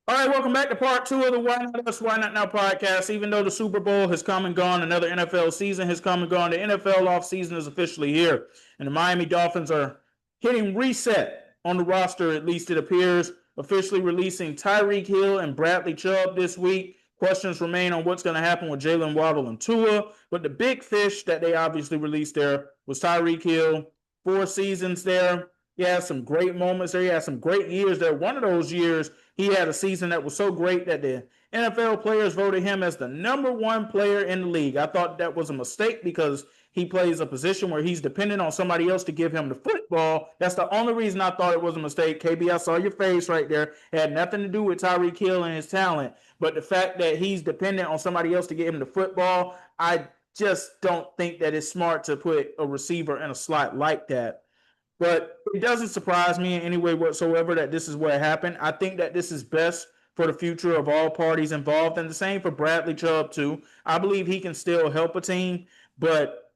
All right, welcome back to part two of the Why Not Us, Why Not Now podcast. Even though the Super Bowl has come and gone, another NFL season has come and gone. The NFL offseason is officially here, and the Miami Dolphins are hitting reset on the roster, at least it appears, officially releasing Tyreek Hill and Bradley Chubb this week. Questions remain on what's going to happen with Jalen Waddle and Tua, but the big fish that they obviously released there was Tyreek Hill. 4 seasons there. He had some great moments there. He had some great years there. One of those years, he had a season that was so great that the NFL players voted him as the number one player in the league. I thought that was a mistake because he plays a position where he's dependent on somebody else to give him the football. That's the only reason I thought it was a mistake. KB, I saw your face right there. It had nothing to do with Tyreek Hill and his talent, but the fact that he's dependent on somebody else to give him the football, I just don't think that it's smart to put a receiver in a slot like that. But it doesn't surprise me in any way whatsoever that this is what happened. I think that this is best for the future of all parties involved, and the same for Bradley Chubb too. I believe he can still help a team, but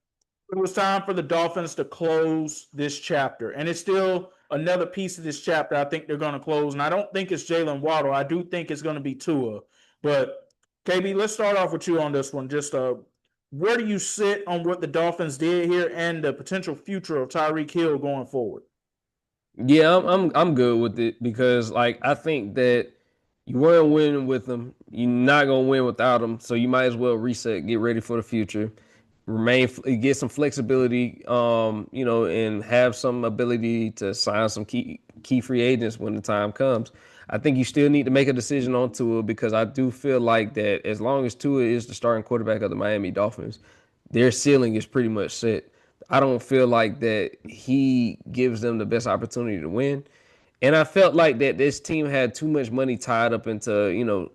it was time for the Dolphins to close this chapter, and it's still another piece of this chapter. I think they're going to close, and I don't think it's Jalen Waddle. I do think it's going to be Tua. But KB, let's start off with you on this one. Just where do you sit on what the Dolphins did here and the potential future of Tyreek Hill going forward? Yeah, I'm good with it because like I think that you weren't winning with them. You're not gonna win without them. So you might as well reset, get ready for the future, get some flexibility, and have some ability to sign some key free agents when the time comes. I think you still need to make a decision on Tua because I do feel like that as long as Tua is the starting quarterback of the Miami Dolphins, their ceiling is pretty much set. I don't feel like that he gives them the best opportunity to win. And I felt like that this team had too much money tied up into,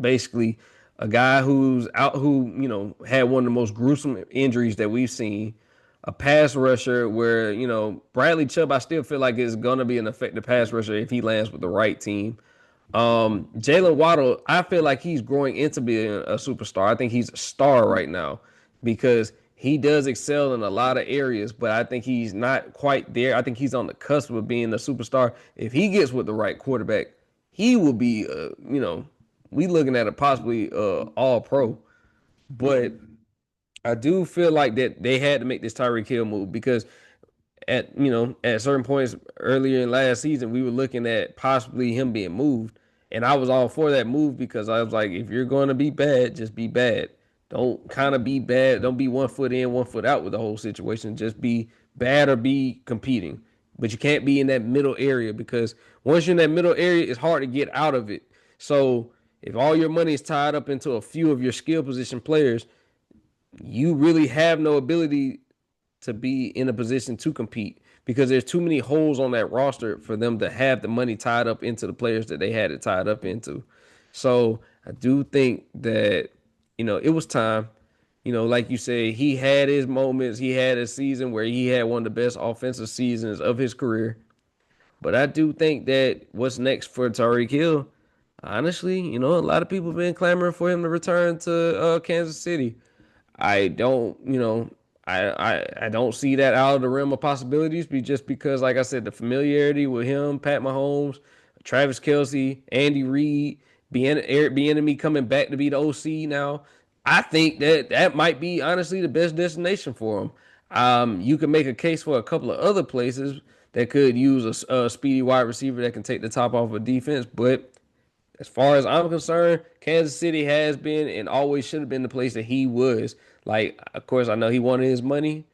basically a guy who's out who, had one of the most gruesome injuries that we've seen. A pass rusher where, Bradley Chubb, I still feel like is gonna be an effective pass rusher if he lands with the right team. Jalen Waddle, I feel like he's growing into being a superstar. I think he's a star right now because he does excel in a lot of areas, but I think he's not quite there. I think he's on the cusp of being a superstar. If he gets with the right quarterback, he will be, we looking at a possibly all pro. But I do feel like that they had to make this Tyreek Hill move because at certain points earlier in last season, we were looking at possibly him being moved. And I was all for that move because I was like, if you're going to be bad, just be bad. Don't kind of be bad. Don't be 1 foot in, 1 foot out with the whole situation. Just be bad or be competing. But you can't be in that middle area because once you're in that middle area, it's hard to get out of it. So if all your money is tied up into a few of your skill position players, you really have no ability to be in a position to compete because there's too many holes on that roster for them to have the money tied up into the players that they had it tied up into. So I do think that, it was time. Like you said, he had his moments. He had a season where he had one of the best offensive seasons of his career. But I do think that what's next for Tyreek Hill, honestly, a lot of people have been clamoring for him to return to Kansas City. I don't, I don't see that out of the realm of possibilities. Just because, like I said, the familiarity with him, Pat Mahomes, Travis Kelsey, Andy Reid, Eric Bieniemy coming back to be the OC now. I think that that might be honestly the best destination for him. You can make a case for a couple of other places that could use a speedy wide receiver that can take the top off of defense, but as far as I'm concerned, Kansas City has been and always should have been the place that he was. Like, of course, I know he wanted his money,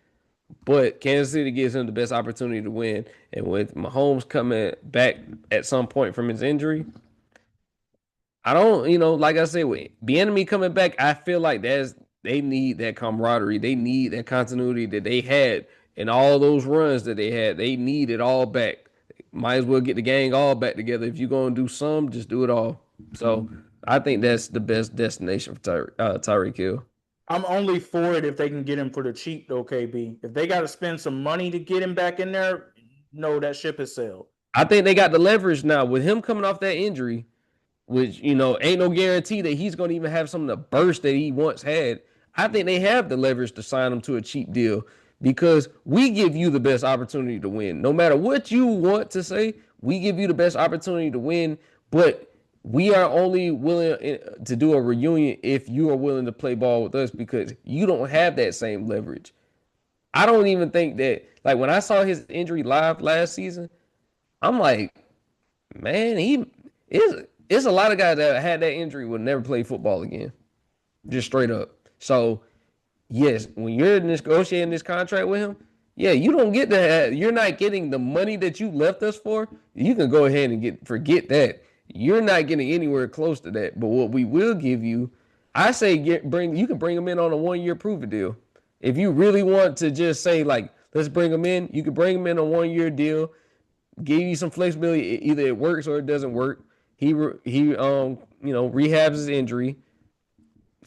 but Kansas City gives him the best opportunity to win. And with Mahomes coming back at some point from his injury, I don't, like I said, with enemy coming back, I feel like they need that camaraderie. They need that continuity that they had in all those runs that they had. They need it all back. Might as well get the gang all back together. If you're gonna do some, just do it all. So I think that's the best destination for Tyreek Hill. I'm only for it if they can get him for the cheap, though, KB. If they got to spend some money to get him back in there, no, that ship has sailed. I think they got the leverage now with him coming off that injury, which ain't no guarantee that he's gonna even have some of the burst that he once had. I think they have the leverage to sign him to a cheap deal because we give you the best opportunity to win. No matter what you want to say, we give you the best opportunity to win, but we are only willing to do a reunion if you are willing to play ball with us because you don't have that same leverage. I don't even think that, like, when I saw his injury live last season, I'm like, man, he is. It's a lot of guys that had that injury would never play football again, just straight up. So yes, when you're negotiating this contract with him, yeah, you don't get that. You're not getting the money that you left us for. You can go ahead and forget that. You're not getting anywhere close to that. But what we will give you, I say, bring you can bring him in on a 1 year prove it deal. If you really want to just say like, let's bring him in, you can bring him in a 1 year deal, give you some flexibility. Either it works or it doesn't work. He rehabs his injury,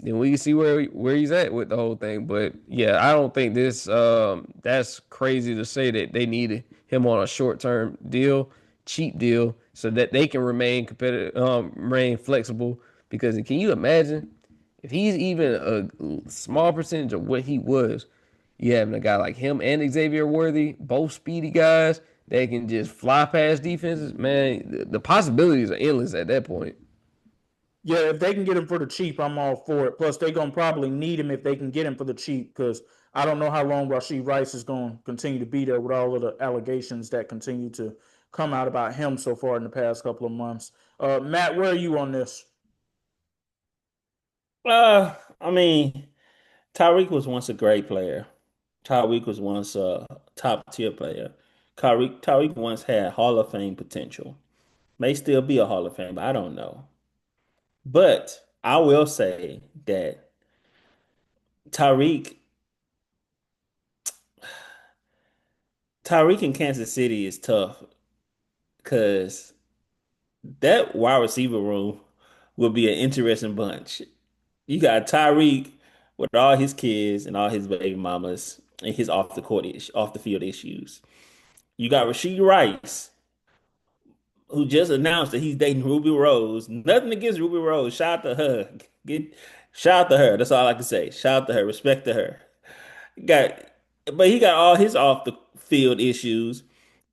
then we can see where he's at with the whole thing. But yeah, I don't think this that's crazy to say that they needed him on a short term deal, cheap deal, so that they can remain competitive, remain flexible. Because can you imagine if he's even a small percentage of what he was? You having a guy like him and Xavier Worthy, both speedy guys that can just fly past defenses. Man, the possibilities are endless at that point. Yeah, if they can get him for the cheap, I'm all for it. Plus, they're gonna probably need him if they can get him for the cheap, because I don't know how long Rashee Rice is going to continue to be there with all of the allegations that continue to come out about him so far in the past couple of months. Matt, where are you on this? I mean, Tyreek was once a great player. Tyreek was once a top tier player. Tyreek once had Hall of Fame potential. May still be a Hall of Fame, but I don't know. But I will say that Tyreek, Tyreek in Kansas City is tough because that wide receiver room will be an interesting bunch. You got Tyreek with all his kids and all his baby mamas and his off the field issues. You got Rashee Rice, who just announced that he's dating Ruby Rose. Nothing against Ruby Rose. Shout out to her. Shout out to her. That's all I can say. Shout out to her. Respect to her. Got, but he got all his off the field issues,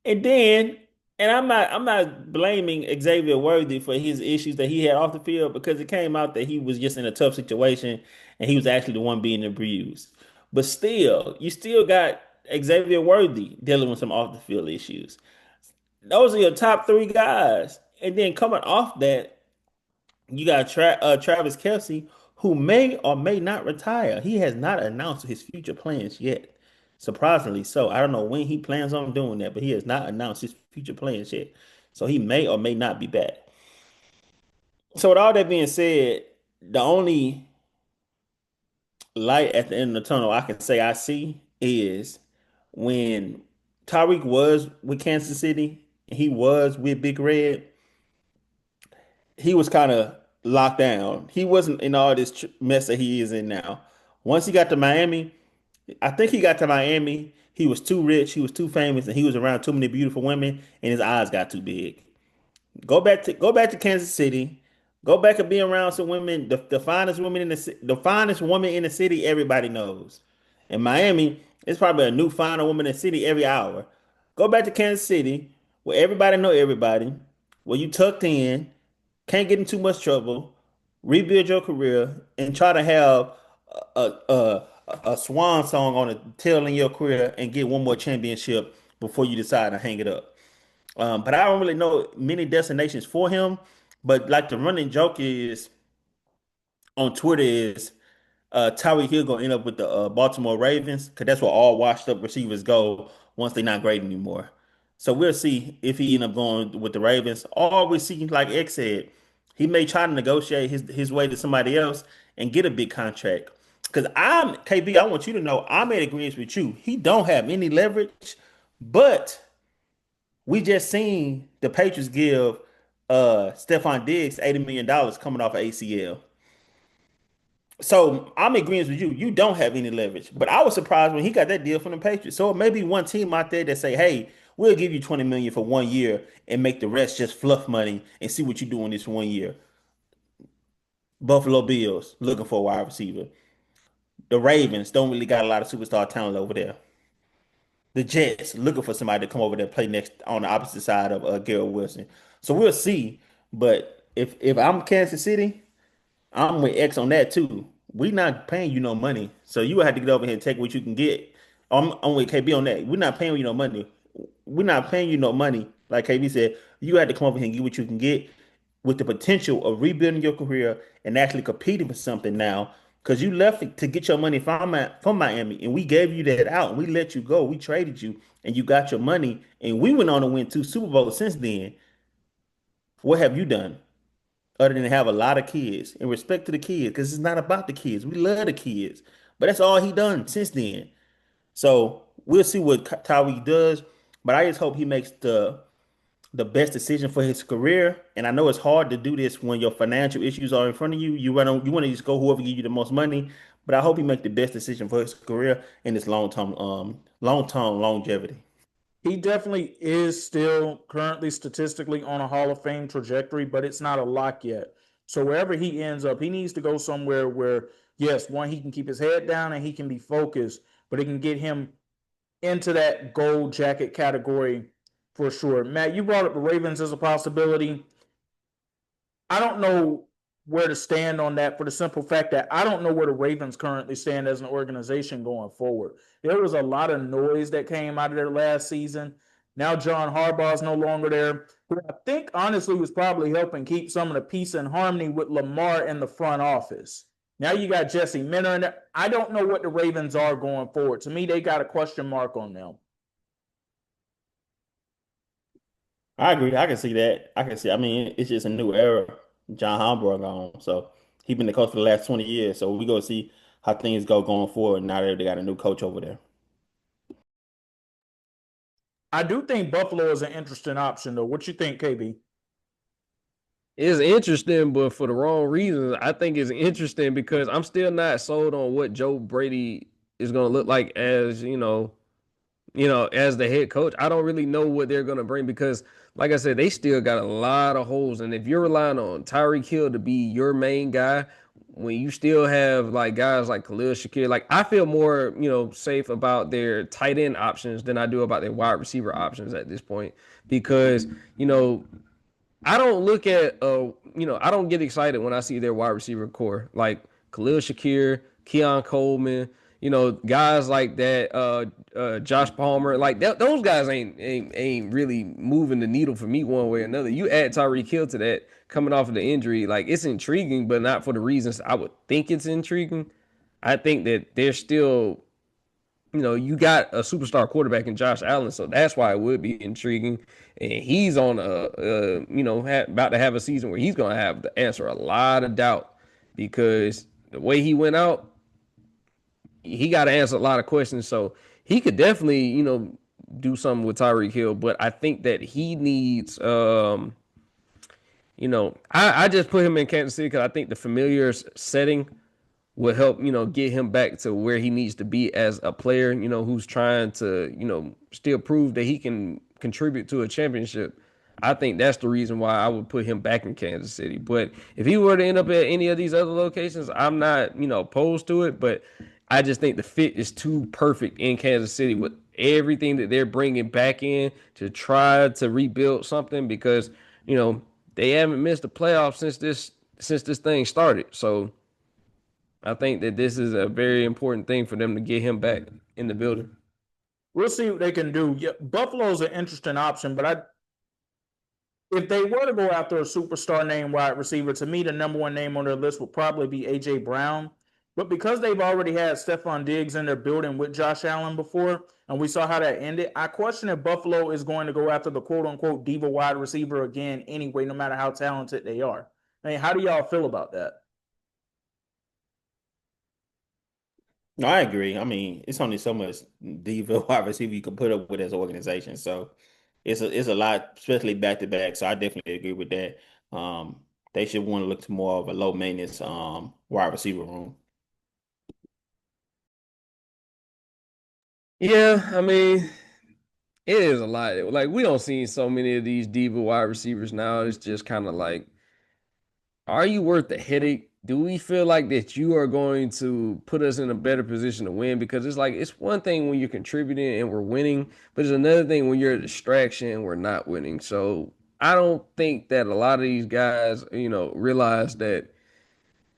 and then, and I'm not blaming Xavier Worthy for his issues that he had off the field because it came out that he was just in a tough situation and he was actually the one being abused. But still, you still got Xavier Worthy dealing with some off the field issues. Those are your top three guys, and then coming off that, you got Travis Kelce, who may or may not retire. He has not announced his future plans yet. Surprisingly so. I don't know when he plans on doing that, but he has not announced his future plans yet. So he may or may not be back. So with all that being said, the only light at the end of the tunnel I can say I see is when Tyreek was with Kansas City, he was with Big Red, he was kind of locked down. He wasn't in all this mess that he is in now. Once he got to Miami, I think he got to Miami. He was too rich, he was too famous, and he was around too many beautiful women, and his eyes got too big. Go back to Kansas City. Go back and be around some women, the finest women in the finest woman in the city. Everybody knows. In Miami, it's probably a new finer woman in the city every hour. Go back to Kansas City, where everybody know everybody, where you tucked in, can't get in too much trouble, rebuild your career, and try to have a swan song on the tail end of your career and get one more championship before you decide to hang it up. But I don't really know many destinations for him. But like the running joke is on Twitter is Tyreek Hill gonna end up with the Baltimore Ravens because that's where all washed up receivers go once they're not great anymore. So we'll see if he end up going with the Ravens, or we see, like X said, he may try to negotiate his way to somebody else and get a big contract. Because I'm KB, I want you to know I'm in agreement with you. He don't have any leverage, but we just seen the Patriots give Stephon Diggs $80 million coming off of ACL. So I'm in agreement with you. You don't have any leverage. But I was surprised when he got that deal from the Patriots. So maybe one team out there that say, hey, we'll give you 20 million for 1 year and make the rest just fluff money and see what you do in this 1 year. Buffalo Bills looking for a wide receiver. The Ravens don't really got a lot of superstar talent over there. the Jets looking for somebody to come over there and play next on the opposite side of Garrett Wilson. So we'll see. But if I'm Kansas City, I'm with X on that too. We not paying you no money, so you will have to get over here and take what you can get. I'm with KB on that. We're not paying you no money. We're not paying you no money. Like KB said, you had to come over here and get what you can get with the potential of rebuilding your career and actually competing for something now. Because you left it to get your money from Miami, and we gave you that out, and we let you go. We traded you, and you got your money, and we went on to win two Super Bowls since then. What have you done other than have a lot of kids? In respect to the kids, because it's not about the kids. We love the kids, but that's all he done since then. So we'll see what Tyreek does, but I just hope he makes the best decision for his career. And I know it's hard to do this when your financial issues are in front of you. You want to just go whoever give you the most money. But I hope he make the best decision for his career and his long term longevity. He definitely is still currently statistically on a Hall of Fame trajectory, but it's not a lock yet. So wherever he ends up, he needs to go somewhere where, yes, one, he can keep his head down and he can be focused, but it can get him into that gold jacket category for sure. Matt, you brought up the Ravens as a possibility. I don't know where to stand on that for the simple fact that I don't know where the Ravens currently stand as an organization going forward. There was a lot of noise that came out of their last season. Now John Harbaugh's no longer there, who I think honestly was probably helping keep some of the peace and harmony with Lamar in the front office. Now you got Jesse Minter in there. I don't know what the Ravens are going forward. To me, they got a question mark on them. I agree. I can see that. I can see. I mean, it's just a new era. John Harbaugh gone, so he been the coach for the last 20 years. So we go see how things go going forward. Now that they got a new coach over there. I do think Buffalo is an interesting option, though. What you think, KB? It's interesting, but for the wrong reasons. I think it's interesting because I'm still not sold on what Joe Brady is going to look like as, as the head coach. I don't really know what they're going to bring because, like I said, they still got a lot of holes. And if you're relying on Tyreek Hill to be your main guy, when you still have like guys like Khalil Shakir, like I feel more, safe about their tight end options than I do about their wide receiver options at this point because, I don't look at I don't get excited when I see their wide receiver core like Khalil Shakir, Keon Coleman, guys like that, Josh Palmer, like those guys ain't really moving the needle for me one way or another. You add Tyreek Hill to that coming off of the injury, like it's intriguing, but not for the reasons I would think it's intriguing. I think that they're still you got a superstar quarterback in Josh Allen, so that's why it would be intriguing. And he's on about to have a season where he's going to have to answer a lot of doubt because the way he went out, he got to answer a lot of questions. So he could definitely, do something with Tyreek Hill, but I think that he needs, I just put him in Kansas City because I think the familiar setting will help, get him back to where he needs to be as a player, who's trying to, still prove that he can contribute to a championship. I think that's the reason why I would put him back in Kansas City. But if he were to end up at any of these other locations, I'm not, opposed to it. But I just think the fit is too perfect in Kansas City with everything that they're bringing back in to try to rebuild something because, they haven't missed the playoffs since this thing started. So I think that this is a very important thing for them to get him back in the building. We'll see what they can do. Yeah, Buffalo's an interesting option, but if they were to go after a superstar name wide receiver, to me, the number one name on their list would probably be AJ Brown. But because they've already had Stephon Diggs in their building with Josh Allen before, and we saw how that ended, I question if Buffalo is going to go after the quote unquote diva wide receiver again anyway, no matter how talented they are. I mean, how do y'all feel about that? No, I agree. I mean, it's only so much diva wide receiver you can put up with as an organization. So it's a lot, especially back to back. So I definitely agree with that. They should want to look to more of a low maintenance wide receiver room. Yeah, I mean, it is a lot. Like we don't see so many of these diva wide receivers now. It's just kind of like, are you worth the headache do we feel like that you are going to put us in a better position to win? Because it's like it's one thing when you're contributing and we're winning, but it's another thing when you're a distraction and we're not winning. So I don't think that a lot of these guys, realize that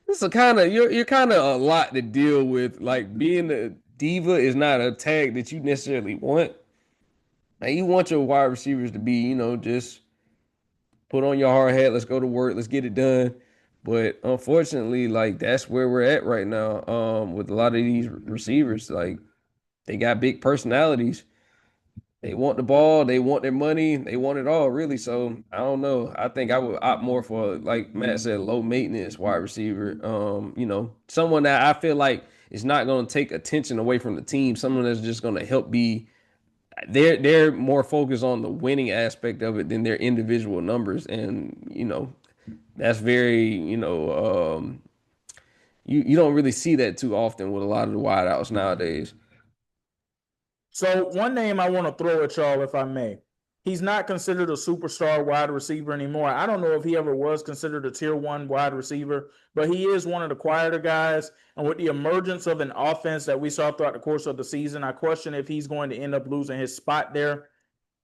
it's a kind of you're kind of a lot to deal with. Like being a diva is not a tag that you necessarily want. Like you want your wide receivers to be, just put on your hard hat, let's go to work, let's get it done. But unfortunately, like that's where we're at right now. With a lot of these receivers, like they got big personalities. They want the ball, they want their money, they want it all, really. So I don't know. I think I would opt more for, like Matt said, low maintenance wide receiver. Someone that I feel like is not going to take attention away from the team. Someone that's just going to help be. They're more focused on the winning aspect of it than their individual numbers, and that's very you don't really see that too often with a lot of the wideouts nowadays. So one name I want to throw at y'all, if I may. He's not considered a superstar wide receiver anymore. I don't know if he ever was considered a tier one wide receiver, but he is one of the quieter guys. And with the emergence of an offense that we saw throughout the course of the season, I question if he's going to end up losing his spot there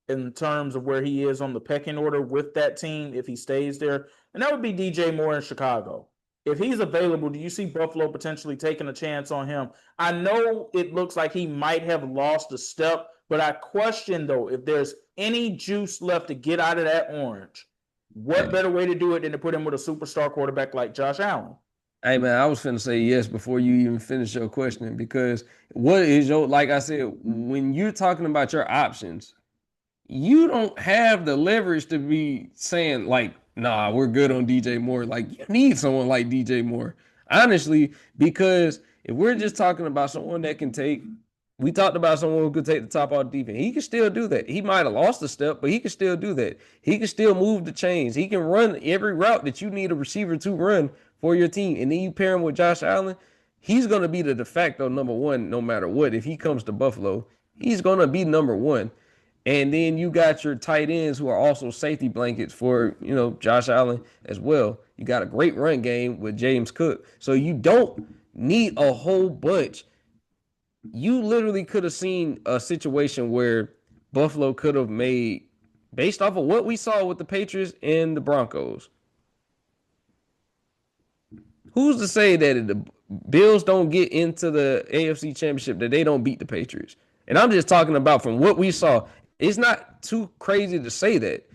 in terms of where he is on the pecking order with that team if he stays there. And that would be DJ Moore in Chicago. If he's available, do you see Buffalo potentially taking a chance on him? I know it looks like he might have lost a step, but I question, though, if there's any juice left to get out of that orange, what better way to do it than to put him with a superstar quarterback like Josh Allen? Hey man, I was finna say yes before you even finish your question because what is your like I said when you're talking about your options, you don't have the leverage to be saying like, nah, we're good on DJ Moore. Like you need someone like DJ Moore. Honestly, because if we're just talking about someone that can take, we talked about someone who could take the top off the defense. He can still do that. He might have lost a step, but he can still do that. He can still move the chains. He can run every route that you need a receiver to run for your team. And then you pair him with Josh Allen, he's going to be the de facto number one no matter what. If he comes to Buffalo, he's going to be number one. And then you got your tight ends who are also safety blankets for, Josh Allen as well. You got a great run game with James Cook. So you don't need a whole bunch. You literally could have seen a situation where Buffalo could have made, based off of what we saw with the Patriots and the Broncos. Who's to say that if the Bills don't get into the AFC Championship, that they don't beat the Patriots? And I'm just talking about from what we saw. It's not too crazy to say that,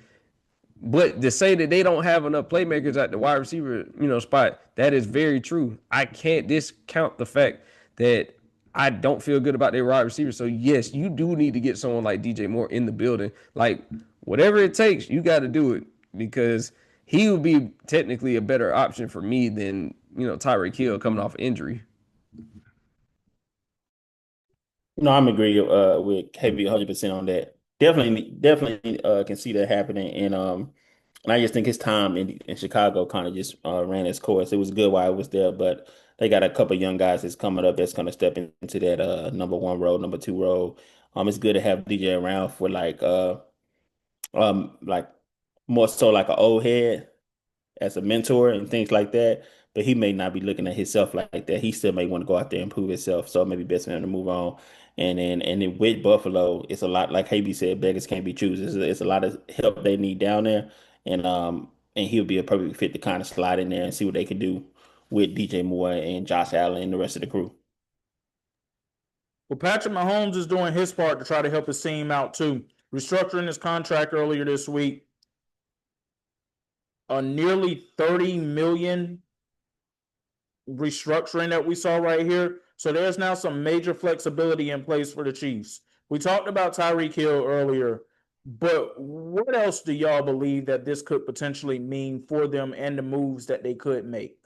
but to say that they don't have enough playmakers at the wide receiver, spot, that is very true. I can't discount the fact that I don't feel good about their wide receiver. So yes, you do need to get someone like DJ Moore in the building. Like whatever it takes, you got to do it because he would be technically a better option for me than Tyreek Hill coming off injury. No, I'm agree with KB 100% on that. Definitely can see that happening. And I just think his time in Chicago kind of just ran its course. It was good while I was there, but they got a couple young guys that's coming up that's going to step into that number one role, number two role. It's good to have DJ around for like more so like an old head as a mentor and things like that. But he may not be looking at himself like that. He still may want to go out there and prove himself. So maybe best for him to move on. And then with Buffalo, it's a lot like Habe said, beggars can't be choosers. It's a lot of help they need down there. And he'll be a perfect fit to kind of slide in there and see what they can do with DJ Moore and Josh Allen and the rest of the crew. Well, Patrick Mahomes is doing his part to try to help his team out too. Restructuring his contract earlier this week, a nearly 30 million restructuring that we saw right here. So there's now some major flexibility in place for the Chiefs. We talked about Tyreek Hill earlier, but what else do y'all believe that this could potentially mean for them and the moves that they could make?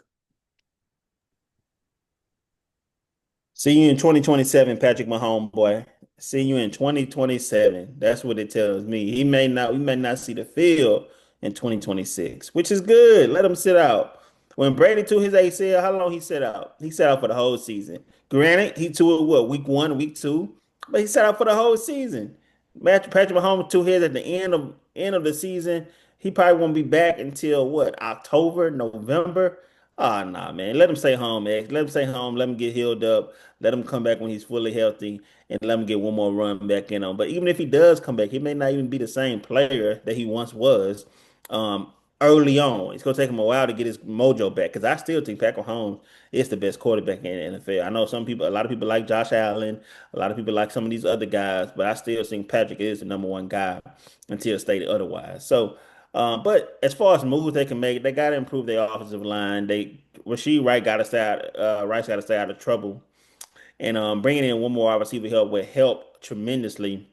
See you in 2027, Patrick Mahomes, boy. See you in 2027. That's what it tells me. We may not see the field in 2026, which is good. Let him sit out. When Brady tore his ACL, how long he sat out? He sat out for the whole season. Granted, he tore it what, week one, week two, but he sat out for the whole season. Patrick Mahomes tore his at the end of the season. He probably won't be back until what, October, November. Ah, nah, man. Let him stay home, X. Let him stay home. Let him get healed up. Let him come back when he's fully healthy, and let him get one more run back in on. But even if he does come back, he may not even be the same player that he once was. Um, Early on, it's gonna take him a while to get his mojo back. Because I still think Patrick Mahomes is the best quarterback in the NFL. I know a lot of people like Josh Allen, a lot of people like some of these other guys, but I still think Patrick is the number one guy until stated otherwise. So. But as far as moves they can make, they got to improve their offensive line. Rasheed Wright got to stay out. Wright's got to stay out of trouble, and bringing in one more wide receiver help would help tremendously.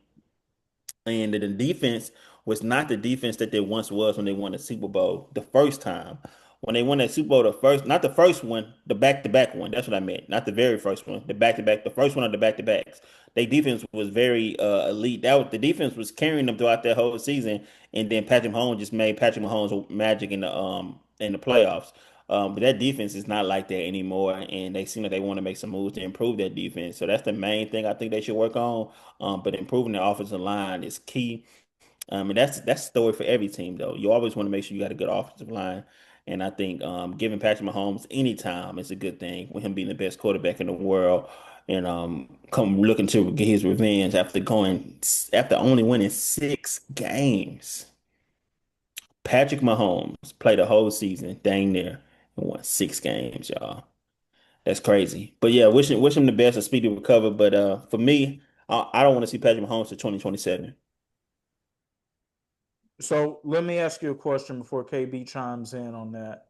And the defense was not the defense that they once was when they won the Super Bowl the first time. When they won that Super Bowl, not the first one, the back-to-back one. That's what I meant. Not the very first one, the back-to-back, the first one of the back-to-backs. Their defense was very elite. The defense was carrying them throughout that whole season, and then Patrick Mahomes just made Patrick Mahomes magic in the playoffs. But that defense is not like that anymore, and they seem like they want to make some moves to improve that defense. So that's the main thing I think they should work on. But improving the offensive line is key. And that's the story for every team, though. You always want to make sure you got a good offensive line. And I think giving Patrick Mahomes any time is a good thing with him being the best quarterback in the world and come looking to get his revenge after only winning 6 games. Patrick Mahomes played a whole season, dang near, and won 6 games, y'all. That's crazy. But yeah, wish him the best, a speedy recovery. But for me, I don't want to see Patrick Mahomes to 2027. So let me ask you a question before KB chimes in on that.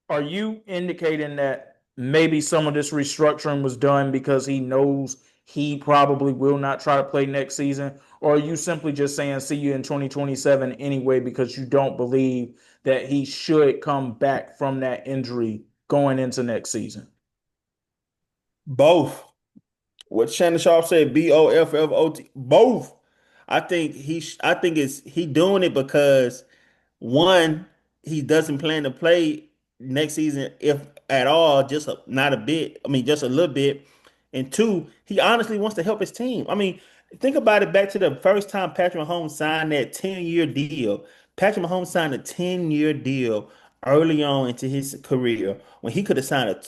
Are you indicating that maybe some of this restructuring was done because he knows he probably will not try to play next season? Or are you simply just saying see you in 2027 anyway because you don't believe that he should come back from that injury going into next season? Both. What Shannon Sharp said, BOFFOT. Both. I think it's he doing it because one, he doesn't plan to play next season, if at all, not a bit. I mean, just a little bit. And two, he honestly wants to help his team. I mean, think about it back to the first time Patrick Mahomes signed that 10-year deal. Patrick Mahomes signed a 10-year deal early on into his career when he could have signed a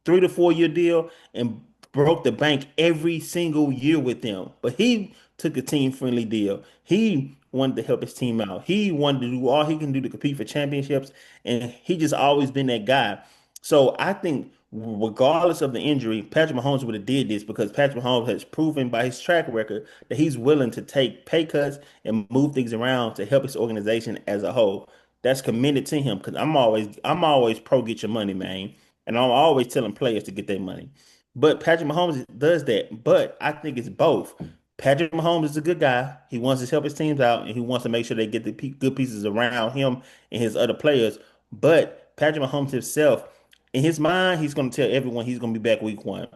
3 to 4 year deal and broke the bank every single year with them. But he took a team friendly deal. He wanted to help his team out. He wanted to do all he can do to compete for championships, and he just always been that guy. So I think, regardless of the injury, Patrick Mahomes would have did this because Patrick Mahomes has proven by his track record that he's willing to take pay cuts and move things around to help his organization as a whole. That's committed to him because I'm always pro get your money, man, and I'm always telling players to get their money. But Patrick Mahomes does that. But I think it's both. Patrick Mahomes is a good guy. He wants to help his teams out, and he wants to make sure they get the good pieces around him and his other players. But Patrick Mahomes himself, in his mind, he's going to tell everyone he's going to be back week one.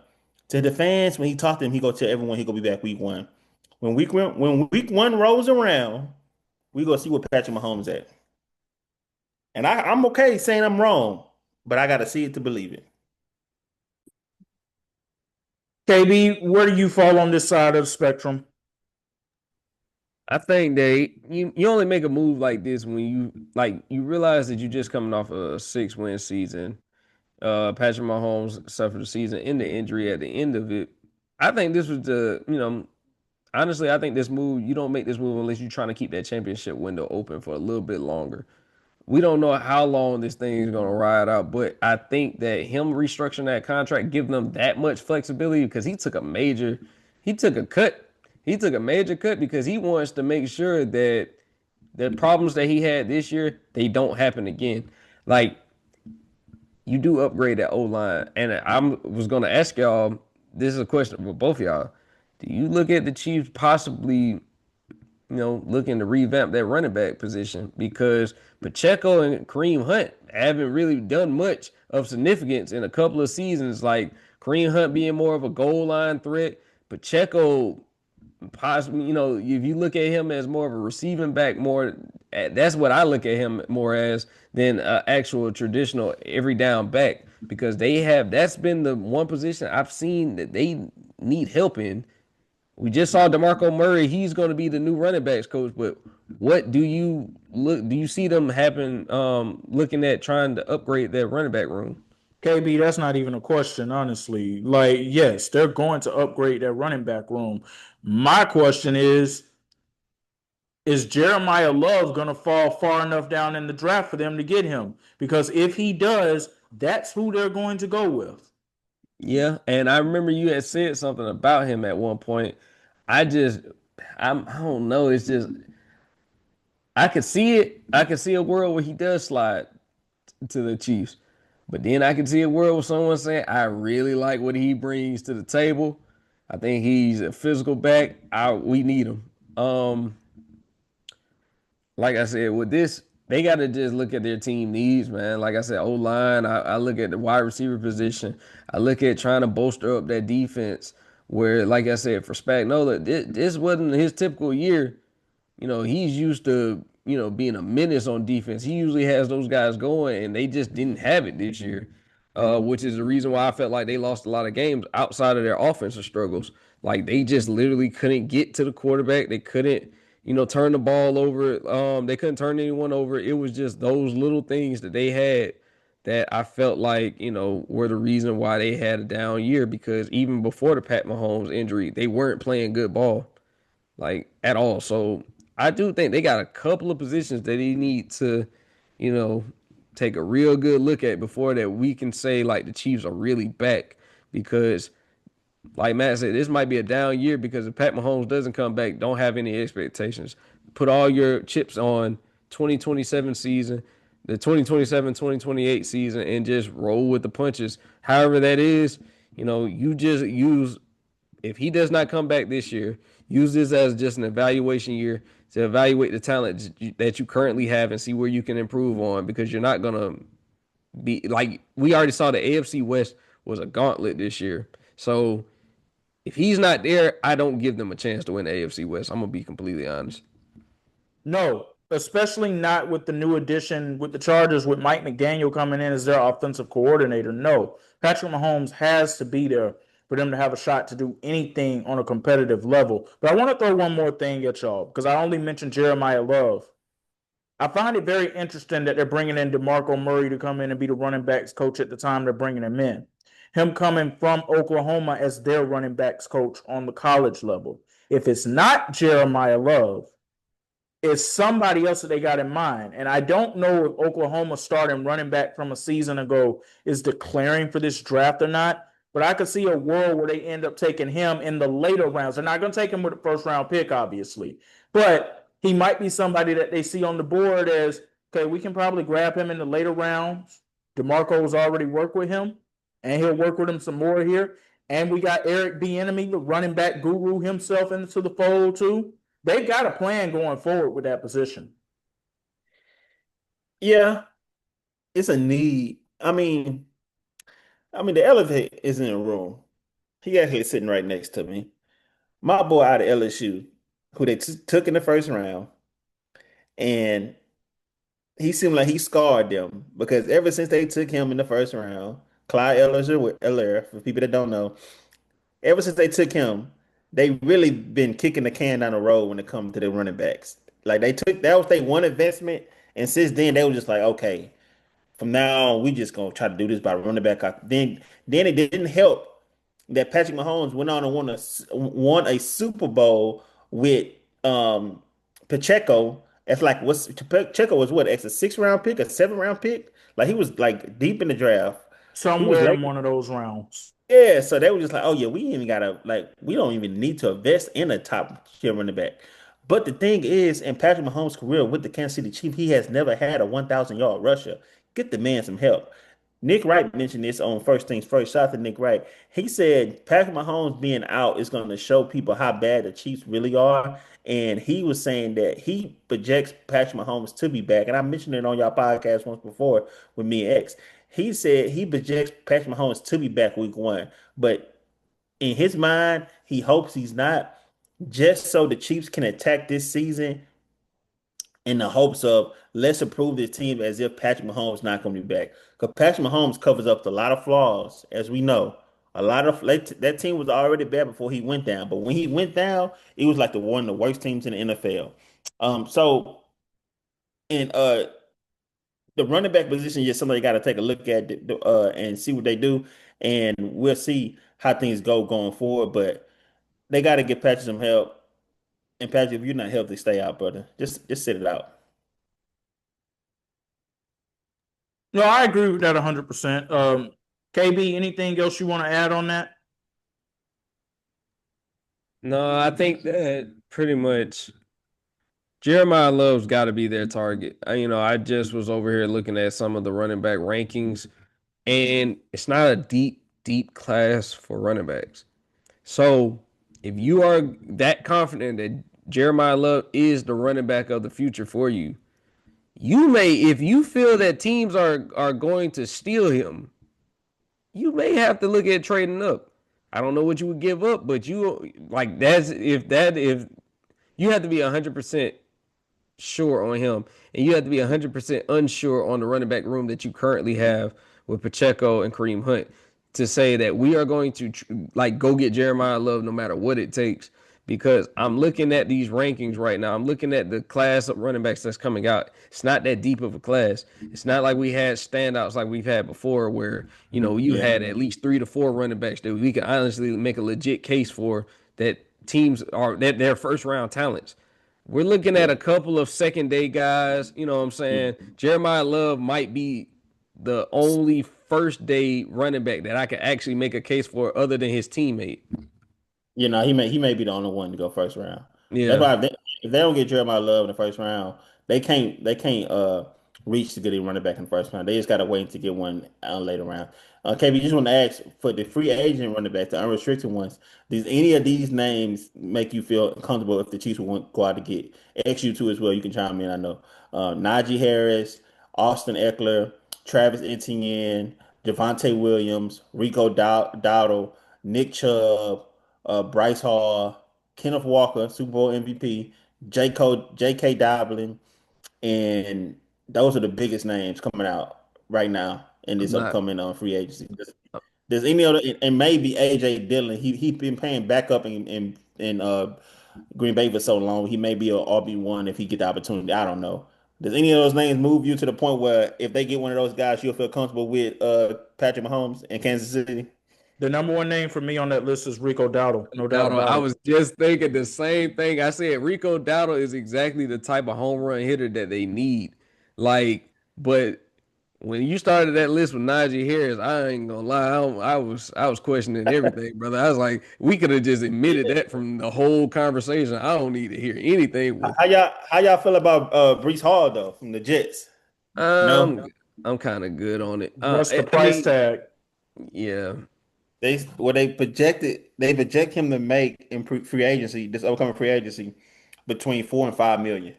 To the fans, when he talked to them, he going to tell everyone he's going to be back week one. When week one rolls around, we go see what Patrick Mahomes at. And I'm okay saying I'm wrong, but I got to see it to believe it. KB, where do you fall on this side of the spectrum? I think you only make a move like this when you realize that you're just coming off a 6-win season. Patrick Mahomes suffered a season in the injury at the end of it. I think this was honestly, I think this move, you don't make this move unless you're trying to keep that championship window open for a little bit longer. We don't know how long this thing is going to ride out, but I think that him restructuring that contract, giving them that much flexibility because he took a cut. He took a major cut because he wants to make sure that the problems that he had this year, they don't happen again. Like, you do upgrade that O line. And I was going to ask y'all, this is a question for both of y'all. Do you look at the Chiefs possibly looking to revamp that running back position because Pacheco and Kareem Hunt haven't really done much of significance in a couple of seasons. Like Kareem Hunt being more of a goal line threat, Pacheco possibly, if you look at him as more of a receiving back, that's what I look at him more as than an actual traditional every down back because that's been the one position I've seen that they need help in. We just saw DeMarco Murray. He's going to be the new running backs coach, but What do you look? Do you see them happen? Looking at trying to upgrade their running back room. KB, that's not even a question, honestly. Like, yes, they're going to upgrade their running back room. My question is Jeremiah Love going to fall far enough down in the draft for them to get him? Because if he does, that's who they're going to go with. Yeah, and I remember you had said something about him at one point. I just, I don't know. It's just I could see it. I could see a world where he does slide to the Chiefs, but then I can see a world where someone saying, "I really like what he brings to the table. I think he's a physical back. We need him." Like I said, with this, they got to just look at their team needs, man. Like I said, O line. I look at the wide receiver position. I look at trying to bolster up that defense. Where, like I said, for Spagnuolo, this wasn't his typical year. He's used to, being a menace on defense. He usually has those guys going, and they just didn't have it this year, which is the reason why I felt like they lost a lot of games outside of their offensive struggles. Like they just literally couldn't get to the quarterback. They couldn't, turn the ball over. They couldn't turn anyone over. It was just those little things that they had that I felt like, were the reason why they had a down year because even before the Pat Mahomes injury, they weren't playing good ball like at all. So I do think they got a couple of positions that they need to, you know, take a real good look at before that we can say like the Chiefs are really back. Because like Matt said, this might be a down year because if Pat Mahomes doesn't come back, don't have any expectations. Put all your chips on 2027 season, the 2027-2028 season, and just roll with the punches. However that is, you just use if he does not come back this year, use this as just an evaluation year to evaluate the talent that you currently have and see where you can improve on because you're not going to be like we already saw the AFC West was a gauntlet this year. So if he's not there, I don't give them a chance to win the AFC West. I'm going to be completely honest. No, especially not with the new addition with the Chargers with Mike McDaniel coming in as their offensive coordinator. No, Patrick Mahomes has to be there for them to have a shot to do anything on a competitive level. But I want to throw one more thing at y'all because I only mentioned Jeremiah Love. I find it very interesting that they're bringing in DeMarco Murray to come in and be the running backs coach at the time they're bringing him in. Him coming from Oklahoma as their running backs coach on the college level. If it's not Jeremiah Love, it's somebody else that they got in mind. And I don't know if Oklahoma starting running back from a season ago is declaring for this draft or not. But I could see a world where they end up taking him in the later rounds. They're not going to take him with a first round pick, obviously. But he might be somebody that they see on the board as, okay, we can probably grab him in the later rounds. DeMarco's already worked with him, and he'll work with him some more here. And we got Eric Bieniemy, the running back guru himself, into the fold, too. They've got a plan going forward with that position. Yeah, it's a need. The elevator is in a room. He actually sitting right next to me. My boy out of LSU, who they took in the first round, and he seemed like he scarred them because ever since they took him in the first round, Clyde Eller, for people that don't know, ever since they took him, they really been kicking the can down the road when it comes to the running backs. Like they took that was their one investment, and since then they were just like, okay, from now on, we just gonna try to do this by running back. Then it didn't help that Patrick Mahomes went on and won a Super Bowl with um Pacheco. It's like what's Pacheco was what, a 6 round pick, a 7 round pick? Like he was like deep in the draft. He was Somewhere late. in one of those rounds. Yeah, so they were just like, oh yeah, we even gotta like we don't even need to invest in a top tier running back. But the thing is, in Patrick Mahomes' career with the Kansas City Chiefs, he has never had a 1,000 yard rusher. Get the man some help. Nick Wright mentioned this on First Things First. Shout out to Nick Wright. He said Patrick Mahomes being out is going to show people how bad the Chiefs really are. And he was saying that he projects Patrick Mahomes to be back. And I mentioned it on y'all podcast once before with me and X. He said he projects Patrick Mahomes to be back week one. But in his mind, he hopes he's not, just so the Chiefs can attack this season in the hopes of let's improve this team as if Patrick Mahomes not going to be back. Because Patrick Mahomes covers up a lot of flaws, as we know. A lot of that team was already bad before he went down, but when he went down, it was like one of the worst teams in the NFL. So in the running back position, just somebody got to take a look at and see what they do, and we'll see how things go going forward. But they got to get Patrick some help. And Patrick, if you're not healthy, stay out, brother. Just sit it out. No, I agree with that 100%. KB, anything else you want to add on that? No, I think that pretty much Jeremiah Love's got to be their target. I just was over here looking at some of the running back rankings, and it's not a deep, deep class for running backs. So if you are that confident that Jeremiah Love is the running back of the future for you, you may, if you feel that teams are going to steal him, you may have to look at trading up. I don't know what you would give up, but you like that's if you have to be 100% sure on him, and you have to be 100% unsure on the running back room that you currently have with Pacheco and Kareem Hunt to say that we are going to like go get Jeremiah Love no matter what it takes. Because I'm looking at these rankings right now. I'm looking at the class of running backs that's coming out. It's not that deep of a class. It's not like we had standouts like we've had before, where you Yeah, had at least 3 to 4 running backs that we can honestly make a legit case for that teams are that they're first round talents. We're looking at yeah. a couple of second day guys. You know what I'm saying? Mhm. Jeremiah Love might be the only first day running back that I can actually make a case for other than his teammate. He may be the only one to go first round. That's Yeah, why if they don't get Jeremiah Love in the first round, they can't reach to get a running back in the first round. They just gotta wait to get one later round. KB, just want to ask for the free agent running back, the unrestricted ones. Does any of these names make you feel comfortable if the Chiefs would go out to get XU two as well? You can chime in. I know Najee Harris, Austin Eckler, Travis Etienne, Javonte Williams, Rico Dowdle, Nick Chubb, Bryce Hall, Kenneth Walker, Super Bowl MVP, J.K. Dobbin, and those are the biggest names coming out right now in I'm this not. upcoming free agency. There's any other, and maybe AJ Dillon. He been paying backup in Green Bay for so long. He may be a RB1 if he get the opportunity. I don't know. Does any of those names move you to the point where if they get one of those guys, you'll feel comfortable with Patrick Mahomes in Kansas City? The number one name for me on that list is Rico Dowdle, no doubt Dowdle, about I it. was just thinking the same thing. I said Rico Dowdle is exactly the type of home run hitter that they need. Like, but when you started that list with Najee Harris, I ain't gonna lie, I was questioning everything, brother. I was like, we could have just admitted Yeah. that from the whole conversation. I don't need to hear anything with. How y'all feel about Brees Hall though from the Jets? No, Um, I'm kind of good on it. What's the I price mean, tag? yeah, they project him to make in free agency this upcoming free agency between 4 and 5 million.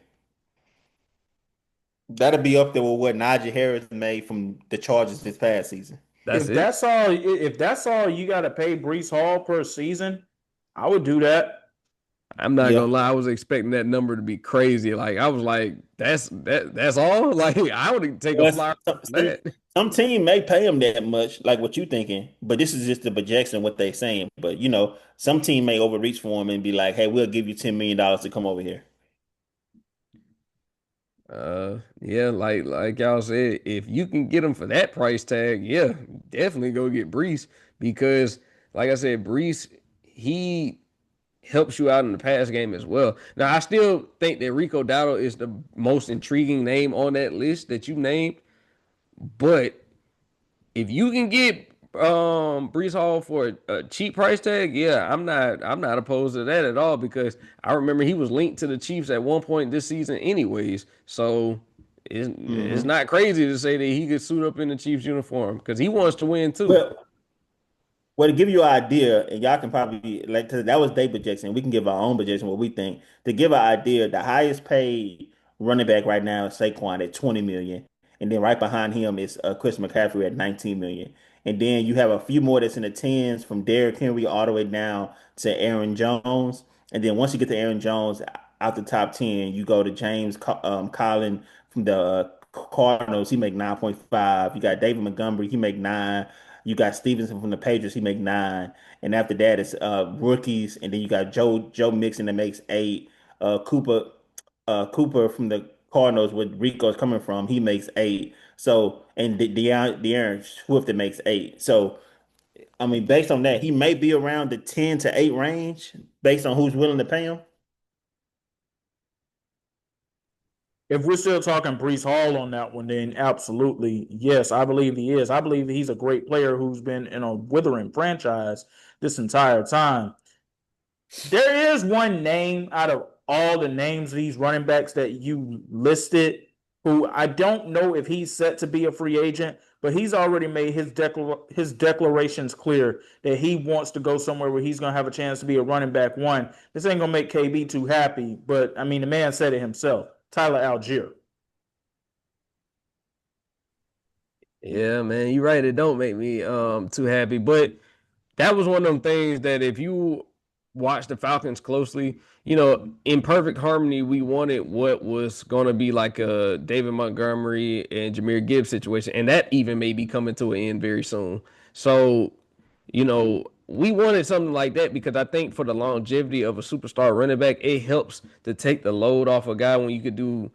That'll be up there with what Najee Harris made from the Chargers this past season. that's it. If that's all you got to pay Brees Hall per season, I would do that. I'm not Yeah. gonna lie, I was expecting that number to be crazy. Like I was like, that's all. Like I would take a Well, flyer some, on some, that. some team may pay him that much, like what you thinking, but this is just the projection, what they saying. But some team may overreach for him and be like, "Hey, we'll give you $10 million to come over here." Yeah, like y'all said, if you can get him for that price tag, yeah, definitely go get Brees because, like I said, Brees he helps you out in the pass game as well. Now, I still think that Rico Dowdle is the most intriguing name on that list that you named, but if you can get Brees Hall for a cheap price tag, yeah, I'm not opposed to that at all because I remember he was linked to the Chiefs at one point this season anyways. So it's Hmm. not crazy to say that he could suit up in the Chiefs uniform because he wants to win too. Well, Well, to give you an idea, and y'all can probably like, cause that was their projection. We can give our own projection what we think. To give an idea, the highest paid running back right now is Saquon at 20 million, and then right behind him is Chris McCaffrey at 19 million, and then you have a few more that's in the tens from Derrick Henry all the way down to Aaron Jones, and then once you get to Aaron Jones out the top 10, you go to Collin from the Cardinals. He make 9.5. You got David Montgomery. He make 9. You got Stevenson from the Patriots, he make 9. And after that, it's rookies, and then you got Joe Mixon that makes 8. Cooper, Cooper from the Cardinals, where Rico's coming from, he makes 8. So and De'Aaron Swift that makes 8. So I mean, based on that, he may be around the 10 to 8 range, based on who's willing to pay him. If we're still talking Brees Hall on that one, then absolutely yes, I believe he is. I believe he's a great player who's been in a withering franchise this entire time. There is one name out of all the names of these running backs that you listed who I don't know if he's set to be a free agent, but he's already made his declarations clear that he wants to go somewhere where he's going to have a chance to be a running back one. This ain't going to make KB too happy, but I mean, the man said it himself. Tyler Algier. Yeah, man, you're right. It don't make me too happy, but that was one of them things that if you watch the Falcons closely, in perfect harmony, we wanted what was going to be like a David Montgomery and Jahmyr Gibbs situation, and that even may be coming to an end very soon. So, we wanted something like that because I think for the longevity of a superstar running back, it helps to take the load off a guy when you could do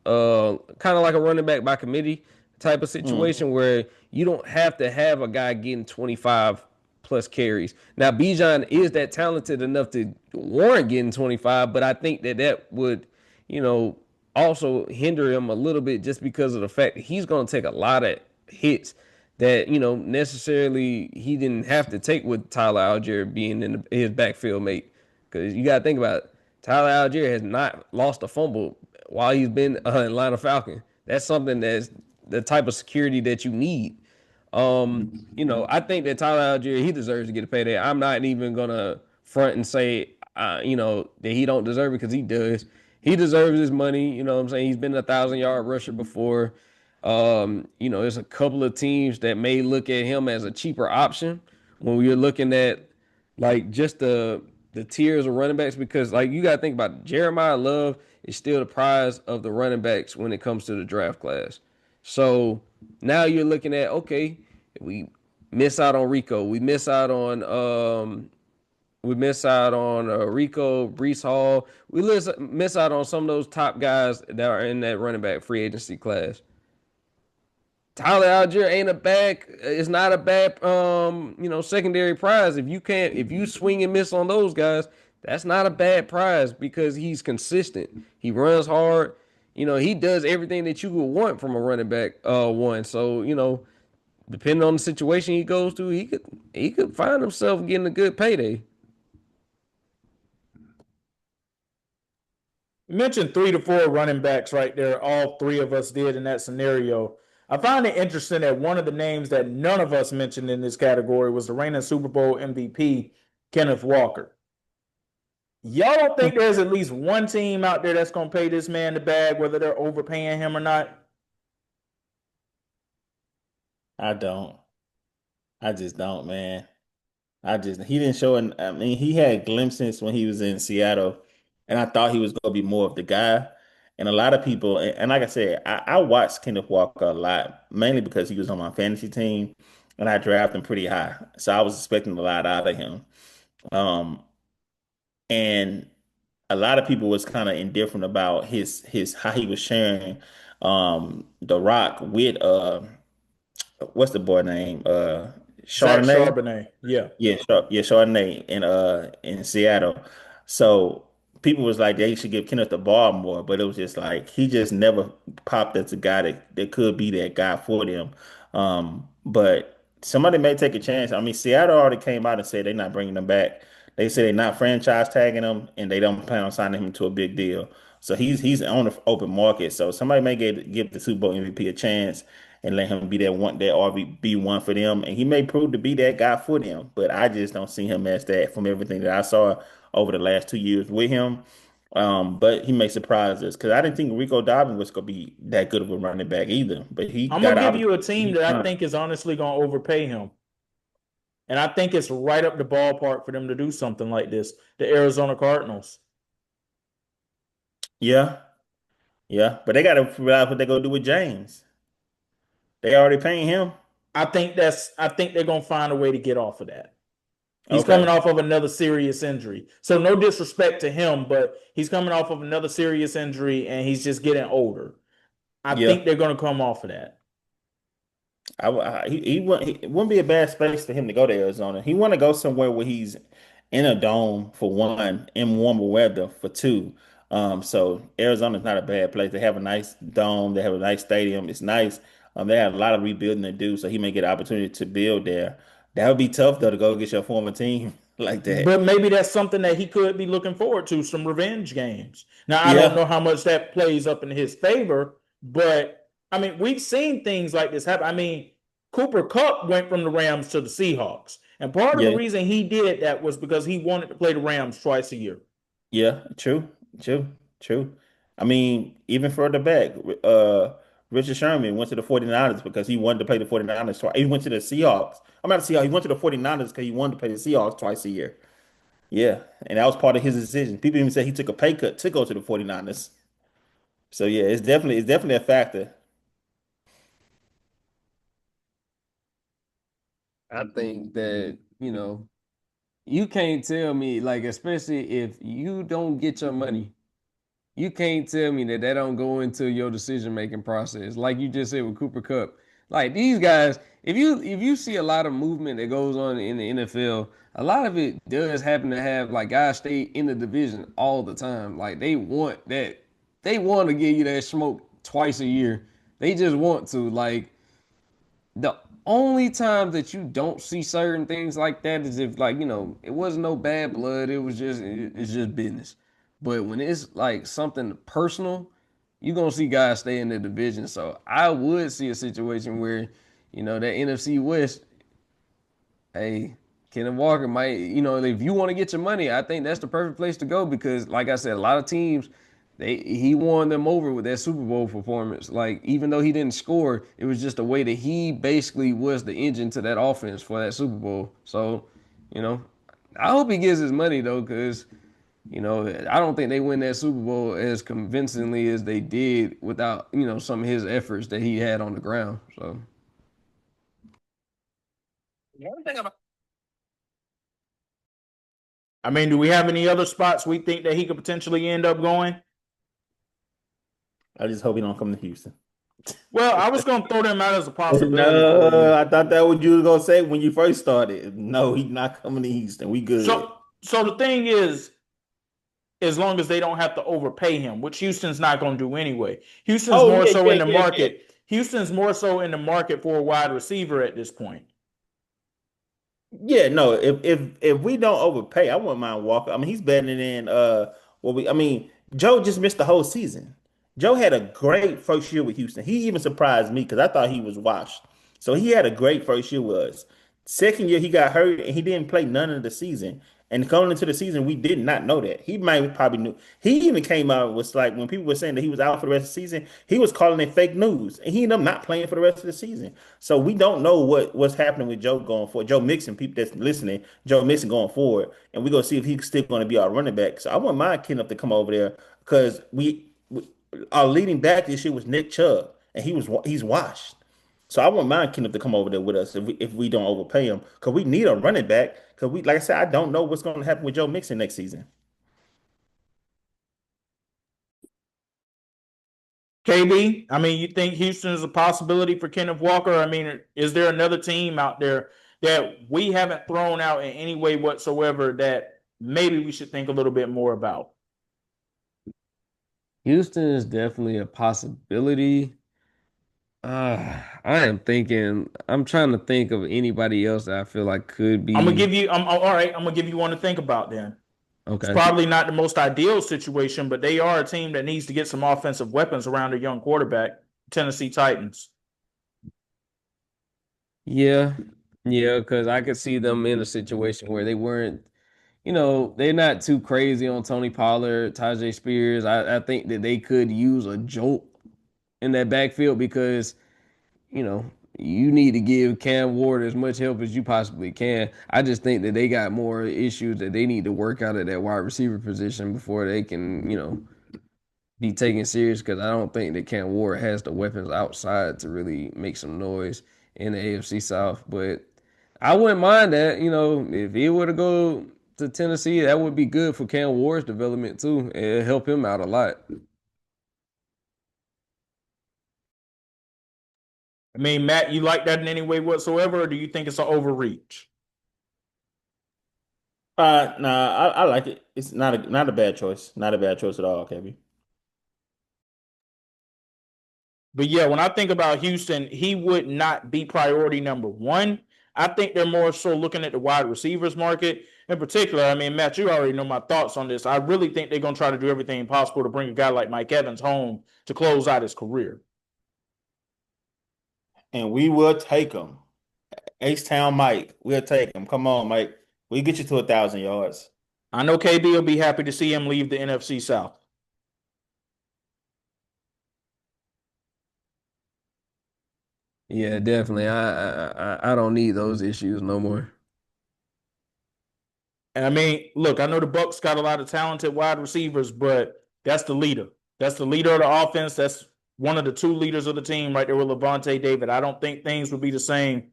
kind of like a running back by committee type of Mm. situation where you don't have to have a guy getting 25 plus carries. Now, Bijan is that talented enough to warrant getting 25, but I think that would, you know, also hinder him a little bit just because of the fact that he's going to take a lot of hits that, necessarily he didn't have to take with Tyler Algier being in his backfield mate. Because you got to think about it. Tyler Algier has not lost a fumble while he's been an Atlanta Falcon. That's something that's the type of security that you need. I think that Tyler Algier, he deserves to get a payday. I'm not even gonna front and say, that he don't deserve it because he does. He deserves his money. You know what I'm saying? He's been a 1,000 yard rusher before. There's a couple of teams that may look at him as a cheaper option when we're looking at like just the tiers of running backs because like you got to think about it. Jeremiah Love is still the prize of the running backs when it comes to the draft class. So now you're looking at okay, we miss out on Rico, we miss out on Rico, Brees Hall, miss out on some of those top guys that are in that running back free agency class. Tyler Algier ain't a bad. It's not a bad, secondary prize. If you swing and miss on those guys, that's not a bad prize because he's consistent. He runs hard. He does everything that you would want from a running back. One. So depending on the situation he goes to, he could find himself getting a good payday. You mentioned 3 to 4 running backs right there. All three of us did in that scenario. I find it interesting that one of the names that none of us mentioned in this category was the reigning Super Bowl MVP, Kenneth Walker. Y'all don't think there's at least one team out there that's going to pay this man the bag, whether they're overpaying him or not? I don't. I just don't, man. He didn't show an I mean, he had glimpses when he was in Seattle, and I thought he was gonna be more of the guy. And a lot of people, and like I said, I watched Kenneth Walker a lot, mainly because he was on my fantasy team and I drafted him pretty high. So I was expecting a lot out of him. Um, and a lot of people was kind of indifferent about his how he was sharing the rock with what's the boy name? Zach Chardonnay. Charbonnet. Yeah. Yeah, Chardonnay in Seattle. So people was like they should give Kenneth the ball more, but it was just like he just never popped as a guy that could be that guy for them. But somebody may take a chance. I mean, Seattle already came out and said they're not bringing him back. They say they're not franchise tagging him, and they don't plan on signing him to a big deal. So he's on the open market. So somebody may give the Super Bowl MVP a chance and let him be that RB one for them. And he may prove to be that guy for them. But I just don't see him as that from everything that I saw over the last 2 years with him. But he may surprise us because I didn't think Rico Dobbins was going to be that good of a running back either. But he I'm going got to give out. you a team that I think is honestly going to overpay him. And I think it's right up the ballpark for them to do something like this. The Arizona Cardinals. Yeah, yeah. But they got to figure out what they're going to do with James. They already paying him. I think they're going to find a way to get off of that. He's coming Okay. off of another serious injury. So no disrespect to him, but he's coming off of another serious injury and he's just getting older. I Yeah. think they're going to come off of that. It wouldn't be a bad space for him to go to Arizona. He want to go somewhere where he's in a dome for one, in warmer weather for two. So Arizona's not a bad place. They have a nice dome. They have a nice stadium. It's nice. They have a lot of rebuilding to do, so he may get an opportunity to build there. That would be tough though to go get your former team like that. But maybe that's something that he could be looking forward to, some revenge games. Now, I don't Yeah, know how much that plays up in his favor, but I mean, we've seen things like this happen. I mean, Cooper Kupp went from the Rams to the Seahawks. And part of the yeah, reason he did that was because he wanted to play the Rams twice a year. yeah. True, true, true. I mean, even further back, Richard Sherman went to the 49ers because he wanted to play the 49ers twice. He went to the Seahawks. I'm not the Seahawks. He went to the 49ers because he wanted to play the Seahawks twice a year. Yeah, and that was part of his decision. People even say he took a pay cut to go to the 49ers. So yeah, it's definitely a factor. I think that, you can't tell me, like, especially if you don't get your money, you can't tell me that that don't go into your decision making process. Like you just said with Cooper Cup, like these guys, if you see a lot of movement that goes on in the NFL, a lot of it does happen to have like guys stay in the division all the time. Like they want to give you that smoke twice a year. They just want to. Like the only time that you don't see certain things like that is if like it wasn't no bad blood, it's just business. But when it's like something personal, you're gonna see guys stay in the division. So I would see a situation where that NFC West, hey, Kenneth Walker might, if you want to get your money, I think that's the perfect place to go because, like I said, a lot of teams, he won them over with that Super Bowl performance. Like, even though he didn't score, it was just the way that he basically was the engine to that offense for that Super Bowl. So, you know, I hope he gets his money though, because I don't think they win that Super Bowl as convincingly as they did without some of his efforts that he had on the ground. So. I mean, do we have any other spots we think that he could potentially end up going? I just hope he don't come to Houston. Well, I was going to throw them out as a possibility for No, you. I thought that what you were gonna say when you first started. No, he's not coming to Houston. We good. So the thing is, as long as they don't have to overpay him, which Houston's not going to do anyway. Houston's Oh more yeah, so yeah, in the yeah, yeah. market. Houston's more so in the market for a wide receiver at this point. Yeah, no, if we don't overpay, I wouldn't mind Walker. I mean, he's better than I mean, Joe just missed the whole season. Joe had a great first year with Houston. He even surprised me because I thought he was washed. So he had a great first year with us. Second year he got hurt and he didn't play none of the season. And going into the season, we did not know that. He might probably knew. He even came out and was like when people were saying that he was out for the rest of the season, he was calling it fake news. And he ended up not playing for the rest of the season. So we don't know what's happening with Joe going forward. Joe Mixon, people that's listening, Joe Mixon going forward, and we're gonna see if he's still going to be our running back. So I want my Kenneth to come over there because we our leading back this year was Nick Chubb, and he's washed. So I want my Kenneth to come over there with us if we don't overpay him because we need a running back. Because we, like I said, I don't know what's going to happen with Joe Mixon next season. KB, I mean, you think Houston is a possibility for Kenneth Walker? I mean, is there another team out there that we haven't thrown out in any way whatsoever that maybe we should think a little bit more about? Houston is definitely a possibility. I am thinking. I'm trying to think of anybody else that I feel like could I'm gonna be give you. I'm all right. I'm gonna give you one to think about. Then it's okay. probably not the most ideal situation, but they are a team that needs to get some offensive weapons around a young quarterback. Tennessee Titans. Yeah, yeah, because I could see them in a situation where they weren't. They're not too crazy on Tony Pollard, Tajay Spears. I think that they could use a jolt in that backfield because you know, you need to give Cam Ward as much help as you possibly can. I just think that they got more issues that they need to work out at that wide receiver position before they can, be taken serious because I don't think that Cam Ward has the weapons outside to really make some noise in the AFC South. But I wouldn't mind that. You know, if he were to go to Tennessee, that would be good for Cam Ward's development too, and help him out a lot. I mean, Matt, you like that in any way whatsoever, or do you think it's an overreach? Nah, I like it. It's not a bad choice. Not a bad choice at all, Kevin. But yeah, when I think about Houston, he would not be priority number one. I think they're more so looking at the wide receivers market in particular. I mean, Matt, you already know my thoughts on this. I really think they're going to try to do everything possible to bring a guy like Mike Evans home to close out his career. And we will take him. H-Town Mike, we'll take him. Come on, Mike. We get you to 1,000 yards. I know KB will be happy to see him leave the NFC South. Yeah, definitely. I don't need those issues no more. And I mean, look, I know the Bucks got a lot of talented wide receivers, but that's the leader. That's the leader of the offense. That's one of the two leaders of the team right there with Levante David. I don't think things would be the same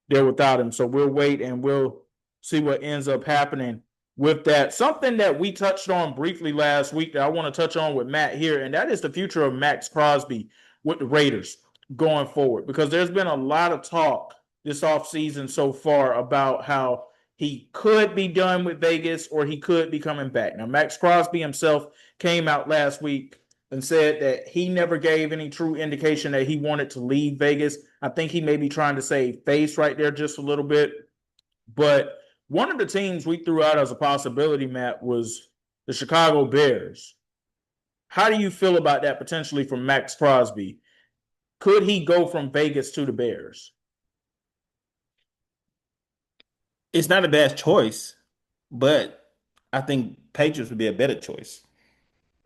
there without him. So we'll wait and we'll see what ends up happening with that. Something that we touched on briefly last week that I want to touch on with Matt here, and that is the future of Max Crosby with the Raiders going forward, because there's been a lot of talk this offseason so far about how he could be done with Vegas or he could be coming back. Now, Max Crosby himself came out last week and said that he never gave any true indication that he wanted to leave Vegas. I think he may be trying to save face right there just a little bit. But one of the teams we threw out as a possibility, Matt, was the Chicago Bears. How do you feel about that potentially from Max Crosby? Could he go from Vegas to the Bears? It's not a bad choice, but I think Patriots would be a better choice.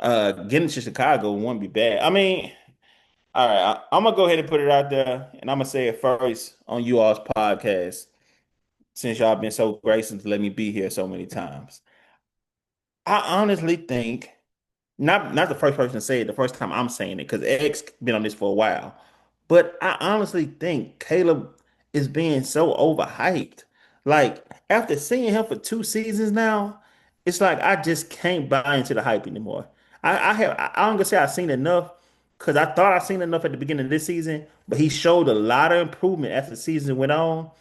Getting to Chicago wouldn't be bad. I mean, all right, I'm gonna go ahead and put it out there, and I'm gonna say it first on you all's podcast, since y'all been so gracious to let me be here so many times. I honestly think not the first person to say it, the first time I'm saying it, because X been on this for a while. But I honestly think Caleb is being so overhyped. Like after seeing him for 2 seasons now, it's like I just can't buy into the hype anymore. I'm gonna say I've seen enough because I thought I seen enough at the beginning of this season, but he showed a lot of improvement as the season went on.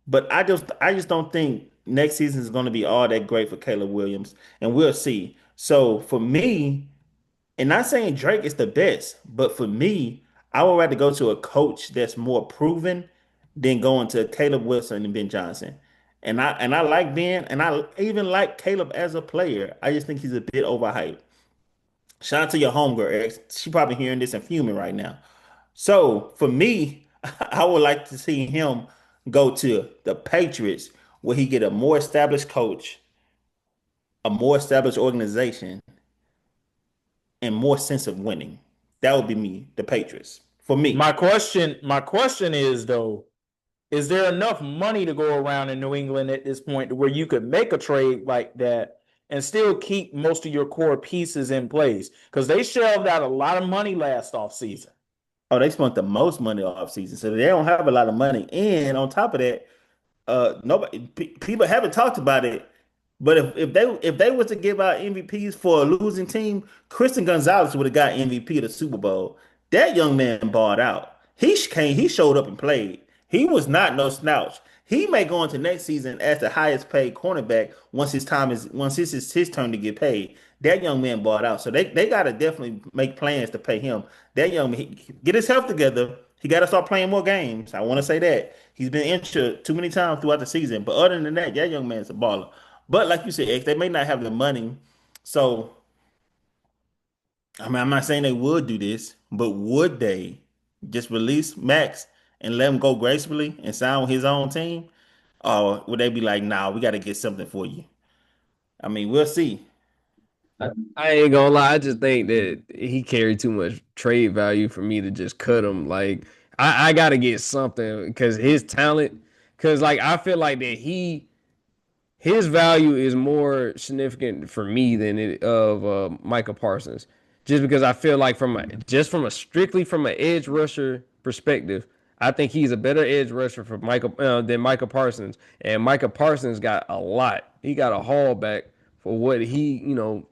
But I just don't think next season is going to be all that great for Caleb Williams, and we'll see. So for me, and not saying Drake is the best, but for me, I would rather go to a coach that's more proven than going to Caleb Wilson and Ben Johnson. And I like Ben, and I even like Caleb as a player. I just think he's a bit overhyped. Shout out to your homegirl, X. She probably hearing this and fuming right now. So for me, I would like to see him go to the Patriots, where he get a more established coach, a more established organization, and more sense of winning. That would be me, the Patriots. For me. My question is though, is there enough money to go around in New England at this point to where you could make a trade like that and still keep most of your core pieces in place? Because they shelved out a lot of money last offseason. Oh, they spent the most money off season, so they don't have a lot of money. And on top of that, nobody people haven't talked about it. But if they was to give out MVPs for a losing team, Christian Gonzalez would have got MVP of the Super Bowl. That young man balled out. He showed up and played. He was not no slouch. He may go into next season as the highest paid cornerback once it's his turn to get paid. That young man balled out. So they gotta definitely make plans to pay him. That young man get his health together. He got to start playing more games. I want to say that. He's been injured too many times throughout the season. But other than that, that young man's a baller. But like you said, X, they may not have the money. So, I mean, I'm not saying they would do this, but would they just release Max and let him go gracefully and sign with his own team? Or would they be like, nah, we got to get something for you? I mean, we'll see. I ain't gonna lie. I just think that he carried too much trade value for me to just cut him. Like I got to get something because his talent. Because like I feel like that his value is more significant for me than it of Micah Parsons. Just because I feel like from a strictly from an edge rusher perspective, I think he's a better edge rusher for Michael than Micah Parsons, and Micah Parsons got a lot. He got a haul back for what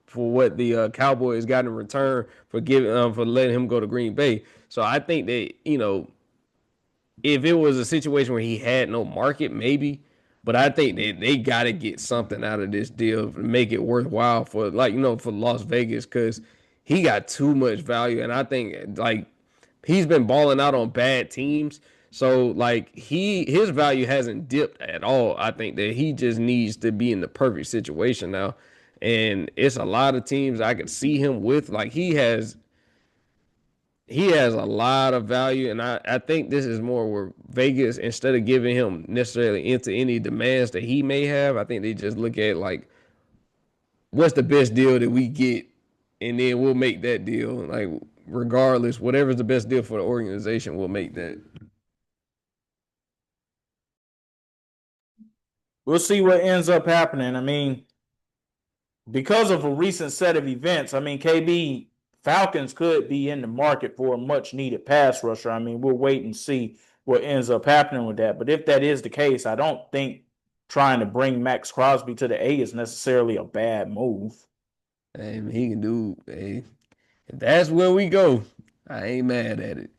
for what the Cowboys got in return for giving for letting him go to Green Bay. So I think that if it was a situation where he had no market, maybe. But I think they got to get something out of this deal to make it worthwhile for for Las Vegas because he got too much value, and I think he's been balling out on bad teams. So his value hasn't dipped at all. I think that he just needs to be in the perfect situation now. And it's a lot of teams I could see him with. Like he has a lot of value, and I think this is more where Vegas, instead of giving him necessarily into any demands that he may have, I think they just look at what's the best deal that we get, and then we'll make that deal. Like regardless, whatever's the best deal for the organization, we'll make that. We'll see what ends up happening. I mean, because of a recent set of events, I mean, KB Falcons could be in the market for a much needed pass rusher. I mean, we'll wait and see what ends up happening with that. But if that is the case, I don't think trying to bring Max Crosby to the A is necessarily a bad move. Hey, he can do. Hey, if that's where we go, I ain't mad at it.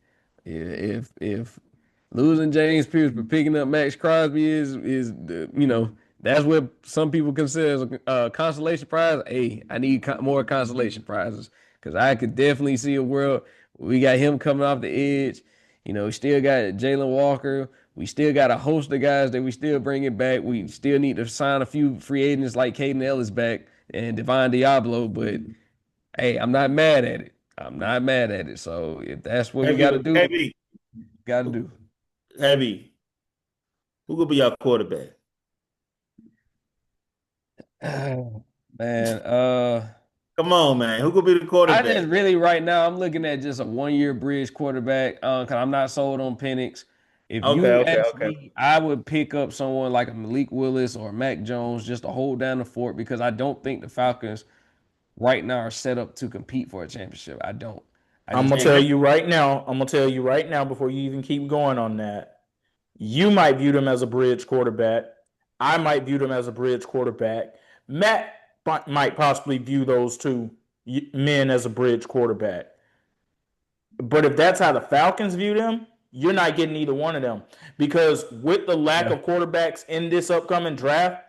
If losing James Pierce but picking up Max Crosby is the that's what some people consider as a consolation prize. Hey, I need more consolation prizes because I could definitely see a world where we got him coming off the edge. We still got Jalen Walker. We still got a host of guys that we still bringing back. We still need to sign a few free agents like Caden Ellis back and Devon Diablo. But hey, I'm not mad at it. I'm not mad at it. So if that's what we got to do, got to do. Heavy. Who could be your quarterback? Man, Come on, man. Who could be the I quarterback? just really right now I'm looking at just a 1 year bridge quarterback. Because I'm not sold on Penix. If you ask Okay. me, I would pick up someone like a Malik Willis or Mac Jones just to hold down the fort because I don't think the Falcons right now are set up to compete for a championship. I don't. I I'm just gonna tell you right now. I'm gonna tell you right now before you even keep going on that. You might view them as a bridge quarterback. I might view them as a bridge quarterback. Matt might possibly view those two men as a bridge quarterback. But if that's how the Falcons view them, you're not getting either one of them. Because with the lack of quarterbacks in this upcoming draft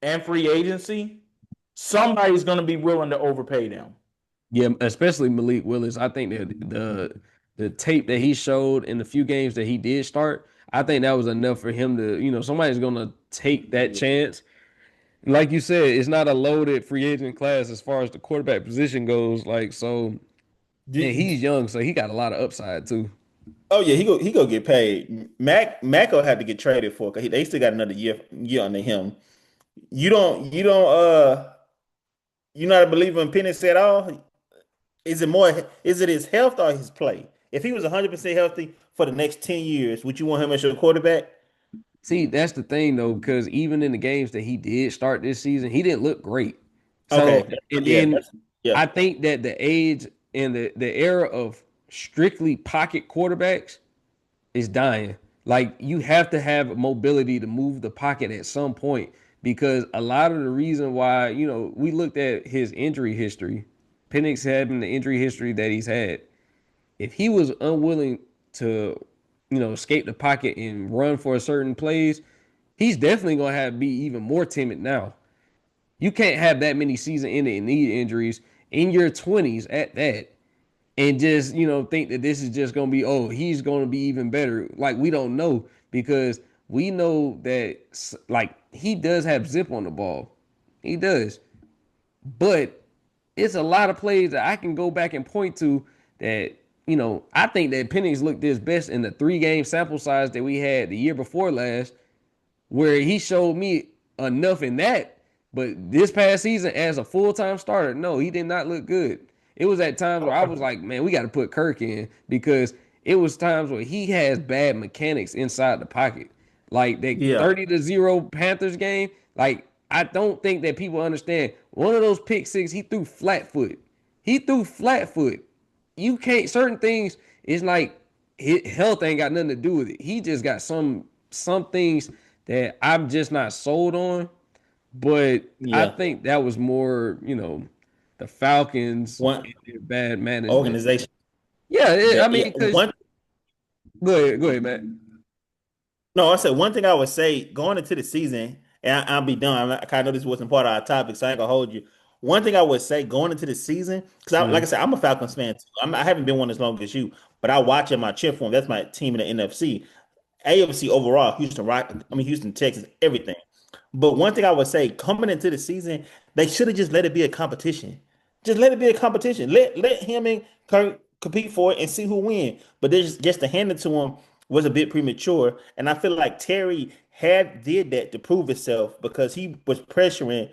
and free agency, somebody's going to be willing to overpay them. Yeah, especially Malik Willis. I think that the tape that he showed in the few games that he did start, I think that was enough for him to, somebody's gonna take that chance. Like you said, it's not a loaded free agent class as far as the quarterback position goes. And he's young, so he got a lot of upside too. Oh yeah, he go get paid. Mac will have to get traded for because they still got another year under him. You're not a believer in Penix at all. Is it his health or his play? If he was 100% healthy for the next 10 years, would you want him as your quarterback? See, that's the thing though, because even in the games that he did start this season, he didn't look great. So, Okay. and Yeah, then that's yeah. I think that the age and the era of strictly pocket quarterbacks is dying. Like you have to have mobility to move the pocket at some point because a lot of the reason why, we looked at his injury history, Penix having the injury history that he's had. If he was unwilling to, escape the pocket and run for a certain plays, he's definitely gonna have be even more timid now. You can't have that many season-ending knee injuries in your 20s at that and just think that this is just gonna be he's gonna be even better. Like we don't know because we know that he does have zip on the ball, he does, but it's a lot of plays that I can go back and point to that I think that Penix looked his best in the 3 game sample size that we had the year before last, where he showed me enough in that. But this past season, as a full-time starter, no, he did not look good. It was at times where I was like, man, we got to put Kirk in because it was times where he has bad mechanics inside the pocket. Like that Yeah. 30-0 Panthers game, like I don't think that people understand. One of those pick six, he threw flat foot. He threw flat foot. You can't certain things. It's like his health ain't got nothing to do with it. He just got some things that I'm just not sold on. But I Yeah, think that was more, the Falcons one and their bad management. organization. Yeah, I That mean, yeah, because go ahead, man. no, I said one thing I would say going into the season, and I'll be done. I kind of know this wasn't part of our topic, so I ain't gonna hold you. One thing I would say going into the season, because like I Mm. said, I'm a Falcons fan too. I haven't been one as long as you, but I watch and my cheer for them. That's my team in the NFC. AFC overall, Houston Rock, I mean Houston, Texas, everything. But one thing I would say, coming into the season, they should have just let it be a competition. Just let it be a competition. Let him and Kirk compete for it and see who win. But there's just to hand it to him was a bit premature. And I feel like Terry had did that to prove himself because he was pressuring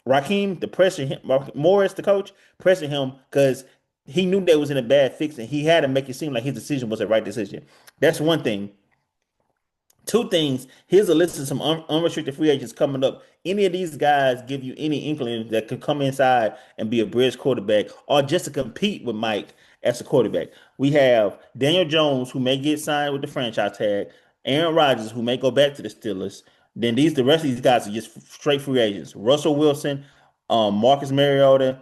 Raheem to pressure him, Morris, the coach, pressure him because he knew they was in a bad fix and he had to make it seem like his decision was the right decision. That's one thing. Two things. Here's a list of some unrestricted free agents coming up. Any of these guys give you any inkling that could come inside and be a bridge quarterback or just to compete with Mike as a quarterback? We have Daniel Jones, who may get signed with the franchise tag, Aaron Rodgers, who may go back to the Steelers. Then the rest of these guys are just straight free agents. Russell Wilson, Marcus Mariota,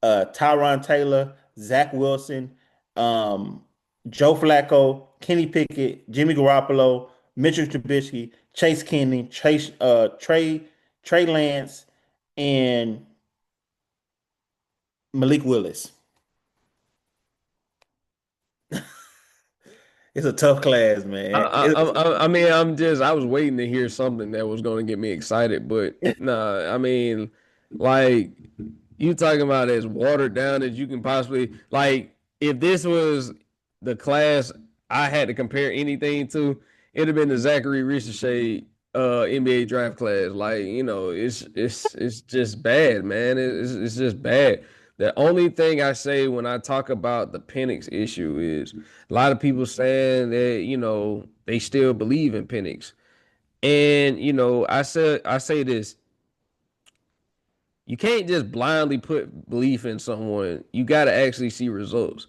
Tyron Taylor, Zach Wilson, um, Joe Flacco, Kenny Pickett, Jimmy Garoppolo, Mitchell Trubisky, Chase Kenney, Trey Lance, and Malik Willis. It's a tough class, man. I mean, I was waiting to hear something that was going to get me excited, but nah, I mean, like, you talking about as watered down as you can possibly, like, if this was the class I had to compare anything to, it'd have been the Zachary Ricochet NBA draft class. Like, it's just bad, man. It's just bad. The only thing I say when I talk about the Penix issue is a lot of people saying that, they still believe in Penix. And, I say this, you can't just blindly put belief in someone. You got to actually see results.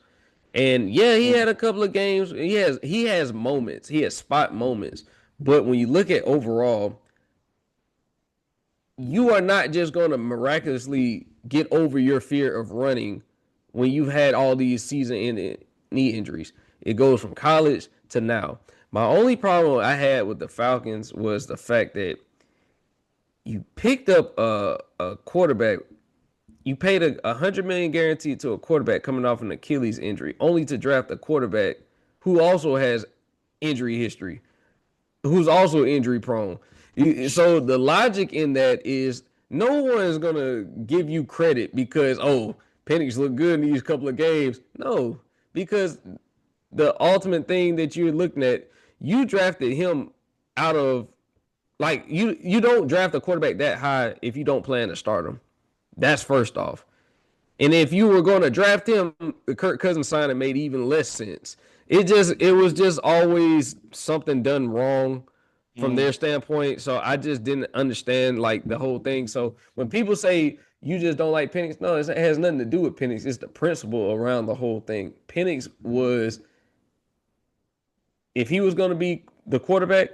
And yeah, he had a couple of games. He has moments. He has spot moments. But when you look at overall, you are not just going to miraculously get over your fear of running when you've had all these season-ending knee injuries. It goes from college to now. My only problem I had with the Falcons was the fact that you picked up a quarterback. You paid a $100 million guarantee to a quarterback coming off an Achilles injury, only to draft a quarterback who also has injury history, who's also injury prone. So the logic in that is no one is gonna give you credit because Penix looked good in these couple of games. No, because the ultimate thing that you're looking at, you drafted him out of, like, you don't draft a quarterback that high if you don't plan to start him. That's first off. And if you were going to draft him, the Kirk Cousins signing made even less sense. It was just always something done wrong from their standpoint. So I just didn't understand like the whole thing. So when people say you just don't like Penix, no, it has nothing to do with Penix. It's the principle around the whole thing. Penix was, if he was going to be the quarterback,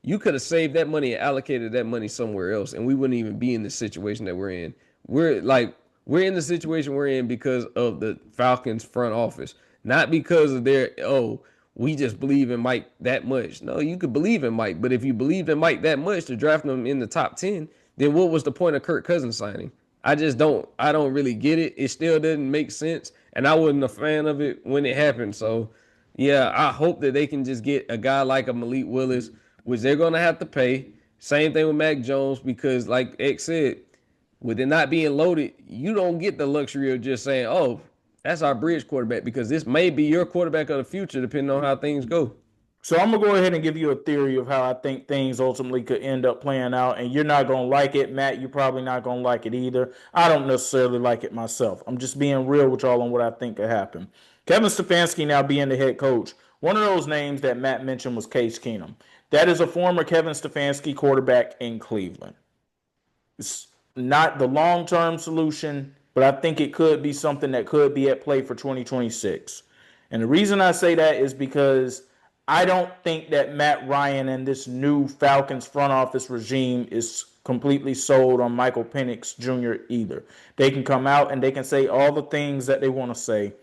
you could have saved that money and allocated that money somewhere else, and we wouldn't even be in the situation that we're in. We're in the situation we're in because of the Falcons front office, not because of we just believe in Mike that much. No, you could believe in Mike, but if you believed in Mike that much to draft him in the top 10, then what was the point of Kirk Cousins signing? I don't really get it. It still didn't make sense, and I wasn't a fan of it when it happened. So yeah, I hope that they can just get a guy like a Malik Willis, which they're going to have to pay. Same thing with Mac Jones, because like X said, with it not being loaded, you don't get the luxury of just saying, oh, that's our bridge quarterback, because this may be your quarterback of the future, depending on how things go. So I'm gonna go ahead and give you a theory of how I think things ultimately could end up playing out, and you're not gonna like it, Matt. You're probably not gonna like it either. I don't necessarily like it myself. I'm just being real with y'all on what I think could happen. Kevin Stefanski now being the head coach. One of those names that Matt mentioned was Case Keenum. That is a former Kevin Stefanski quarterback in Cleveland. It's not the long-term solution, but I think it could be something that could be at play for 2026. And the reason I say that is because I don't think that Matt Ryan and this new Falcons front office regime is completely sold on Michael Penix Jr. either. They can come out and they can say all the things that they want to say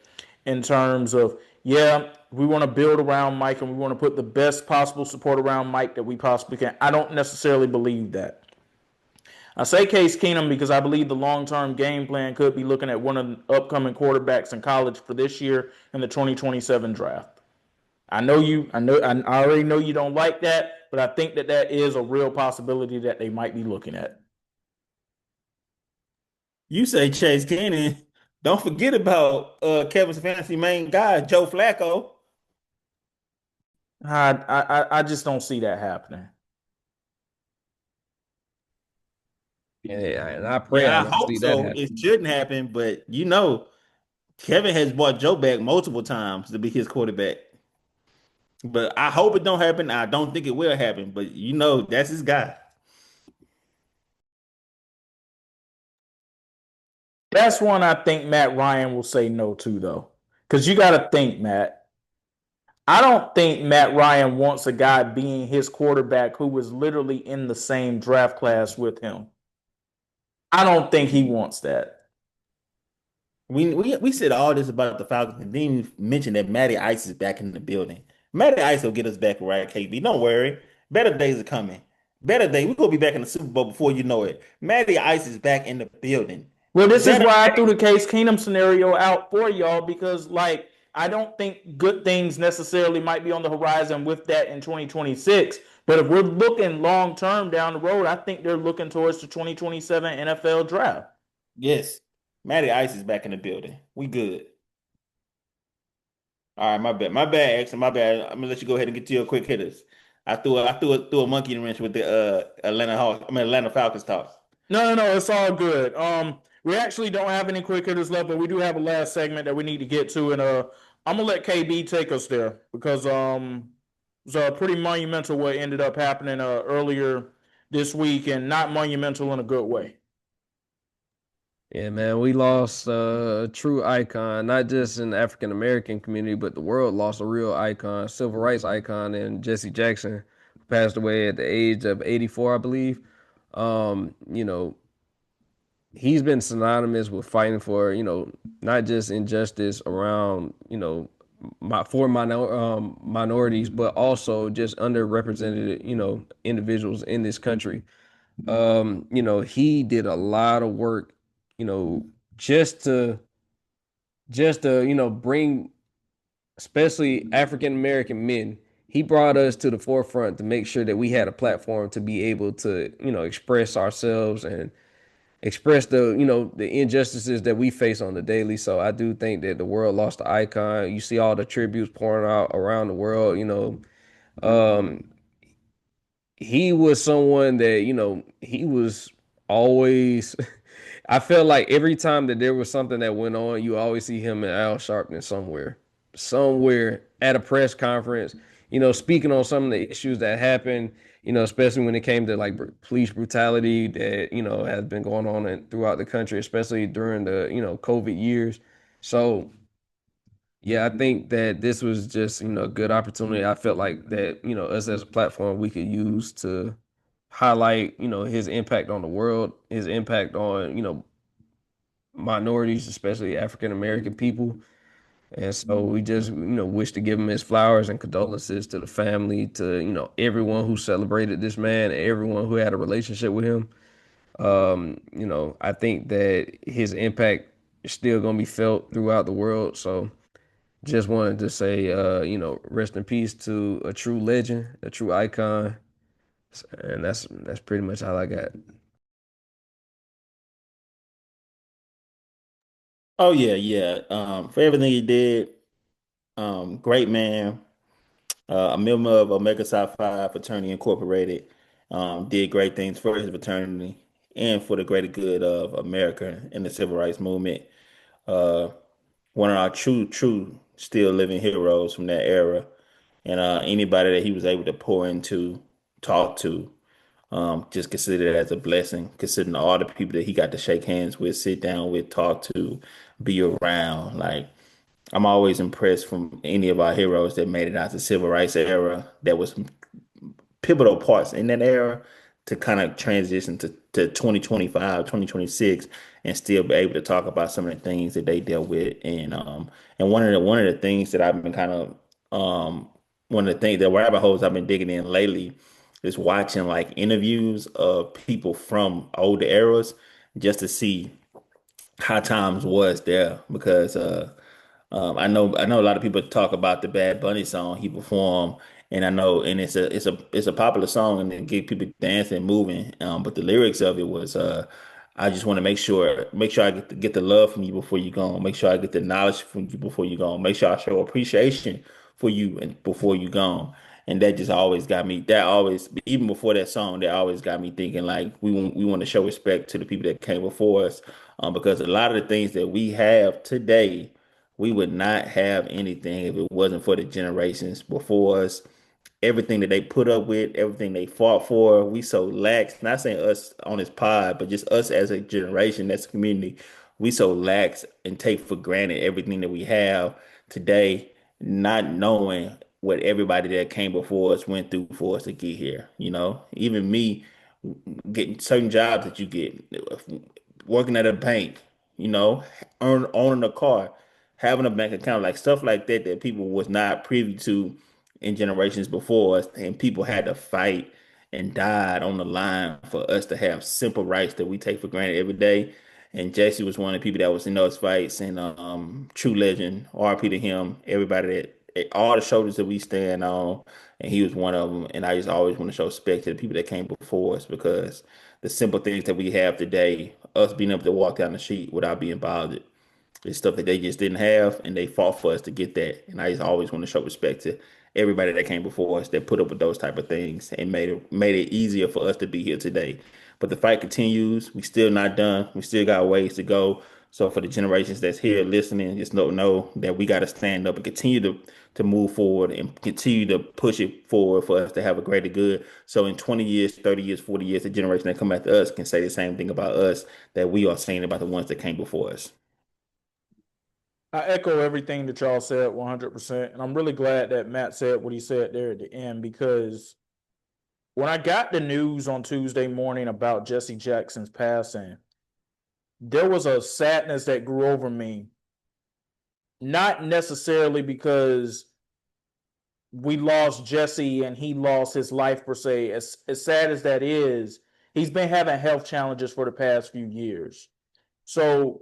in terms of, yeah, we want to build around Mike and we want to put the best possible support around Mike that we possibly can. I don't necessarily believe that. I say Case Keenum because I believe the long-term game plan could be looking at one of the upcoming quarterbacks in college for this year in the 2027 draft. I already know you don't like that, but I think that that is a real possibility that they might be looking at. You say Chase Keenan. Don't forget about Kevin's fantasy main guy, Joe Flacco. I just don't see that happening. Yeah, and I pray I Yeah, I don't hope see that so. happen. It shouldn't happen, but Kevin has brought Joe back multiple times to be his quarterback. But I hope it don't happen. I don't think it will happen, but that's his guy. That's one I think Matt Ryan will say no to, though. Because you got to think, Matt. I don't think Matt Ryan wants a guy being his quarterback who was literally in the same draft class with him. I don't think he wants that. We said all this about the Falcons and didn't even mention that Matty Ice is back in the building. Matty Ice will get us back right, KB. Don't worry. Better days are coming. Better days. We're gonna be back in the Super Bowl before you know it. Matty Ice is back in the building. Well, this is Better why I threw days. the Case Keenum scenario out for y'all because, like, I don't think good things necessarily might be on the horizon with that in 2026. But if we're looking long term down the road, I think they're looking towards the 2027 NFL draft. Yes. Matty Ice is back in the building. We good. All right, my bad. My bad, X. My bad. I'm gonna let you go ahead and get to your quick hitters. I threw a monkey wrench with the Atlanta Falcons talk. No, it's all good. We actually don't have any quick hitters left, but we do have a last segment that we need to get to, and I'm gonna let KB take us there because it's pretty monumental what ended up happening earlier this week, and not monumental in a good way. Yeah, man, we lost a true icon, not just in the African American community, but the world lost a real icon, civil rights icon, and Jesse Jackson, who passed away at the age of 84, I believe. You know, he's been synonymous with fighting for, not just injustice around, minorities, but also just underrepresented, individuals in this country. He did a lot of work, you know, just to bring especially African American men. He brought us to the forefront to make sure that we had a platform to be able to, express ourselves and express the injustices that we face on the daily. So I do think that the world lost the icon. You see all the tributes pouring out around the world. Um, he was someone that he was always. I felt like every time that there was something that went on, you always see him and Al Sharpton somewhere at a press conference, speaking on some of the issues that happened, especially when it came to like police brutality that, has been going on throughout the country, especially during the, COVID years. So, yeah, I think that this was just, a good opportunity. I felt like that, us as a platform we could use to highlight, his impact on the world, his impact on, minorities, especially African American people. And so we just, wish to give him his flowers and condolences to the family, to, everyone who celebrated this man, and everyone who had a relationship with him. I think that his impact is still going to be felt throughout the world. So just wanted to say, rest in peace to a true legend, a true icon. And that's pretty much all I got. Oh yeah, yeah. For everything he did, great man. A member of Omega Psi Phi Fraternity Incorporated. Did great things for his fraternity and for the greater good of America and the civil rights movement. Uh, One of our true, still living heroes from that era. And anybody that he was able to pour into, talk to, just consider it as a blessing, considering all the people that he got to shake hands with, sit down with, talk to, be around. Like, I'm always impressed from any of our heroes that made it out the civil rights era that was pivotal parts in that era to kind of transition to 2025, 2026, and still be able to talk about some of the things that they dealt with. And one of the things that I've been kind of one of the things that rabbit holes I've been digging in lately is watching like interviews of people from older eras just to see how times was there because I know a lot of people talk about the Bad Bunny song he performed, and I know, and it's a popular song and it get people dancing, moving. But the lyrics of it was, I just want to make sure I get the love from you before you go. Make sure I get the knowledge from you before you go. Make sure I show appreciation for you and before you go. And that just always got me. That always, even before that song, that always got me thinking like we want to show respect to the people that came before us, because a lot of the things that we have today we would not have anything if it wasn't for the generations before us. Everything that they put up with, everything they fought for, we so lax. Not saying us on this pod, but just us as a generation, as a community, we so lax and take for granted everything that we have today, not knowing what everybody that came before us went through for us to get here. Even me getting certain jobs that you get, working at a bank, owning a car, having a bank account, like stuff like that that people was not privy to in generations before us, and people had to fight and died on the line for us to have simple rights that we take for granted every day. And Jesse was one of the people that was in those fights, and true legend, RP to him, everybody all the shoulders that we stand on, and he was one of them. And I just always want to show respect to the people that came before us because the simple things that we have today, us being able to walk down the street without being bothered, it's stuff that they just didn't have, and they fought for us to get that. And I just always want to show respect to everybody that came before us that put up with those type of things and made it easier for us to be here today. But the fight continues. We still not done. We still got ways to go. So for the generations that's here listening, just know that we got to stand up and continue to move forward and continue to push it forward for us to have a greater good. So in 20 years, 30 years, 40 years, the generation that come after us can say the same thing about us that we are saying about the ones that came before us. I echo everything that y'all said 100%. And I'm really glad that Matt said what he said there at the end because when I got the news on Tuesday morning about Jesse Jackson's passing, there was a sadness that grew over me. Not necessarily because we lost Jesse and he lost his life per se. As sad as that is, he's been having health challenges for the past few years. So,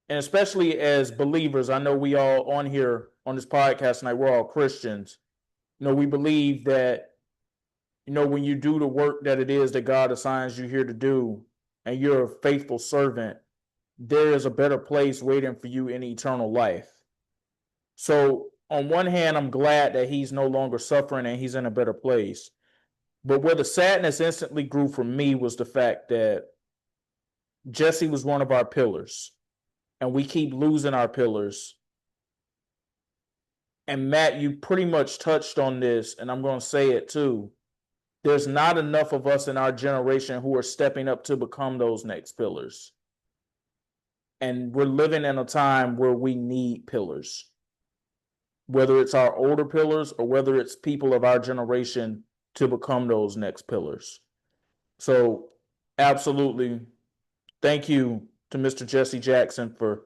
and especially as believers, I know we all on here on this podcast tonight, we're all Christians. We believe that, when you do the work that it is that God assigns you here to do, and you're a faithful servant, there is a better place waiting for you in eternal life. So, on one hand, I'm glad that he's no longer suffering and he's in a better place. But where the sadness instantly grew for me was the fact that Jesse was one of our pillars, and we keep losing our pillars. And Matt, you pretty much touched on this, and I'm going to say it too. There's not enough of us in our generation who are stepping up to become those next pillars. And we're living in a time where we need pillars, whether it's our older pillars or whether it's people of our generation to become those next pillars. So, absolutely, thank you to Mr. Jesse Jackson for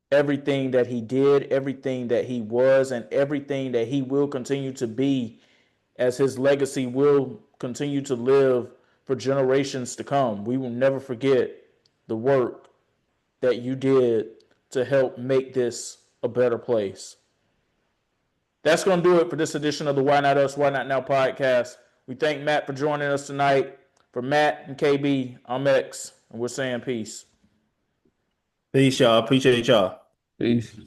everything that he did, everything that he was, and everything that he will continue to be, as his legacy will continue to live for generations to come. We will never forget the work that you did to help make this a better place. That's going to do it for this edition of the Why Not Us, Why Not Now podcast. We thank Matt for joining us tonight. For Matt and KB, I'm X, and we're saying peace. Peace, y'all. Appreciate y'all. Peace.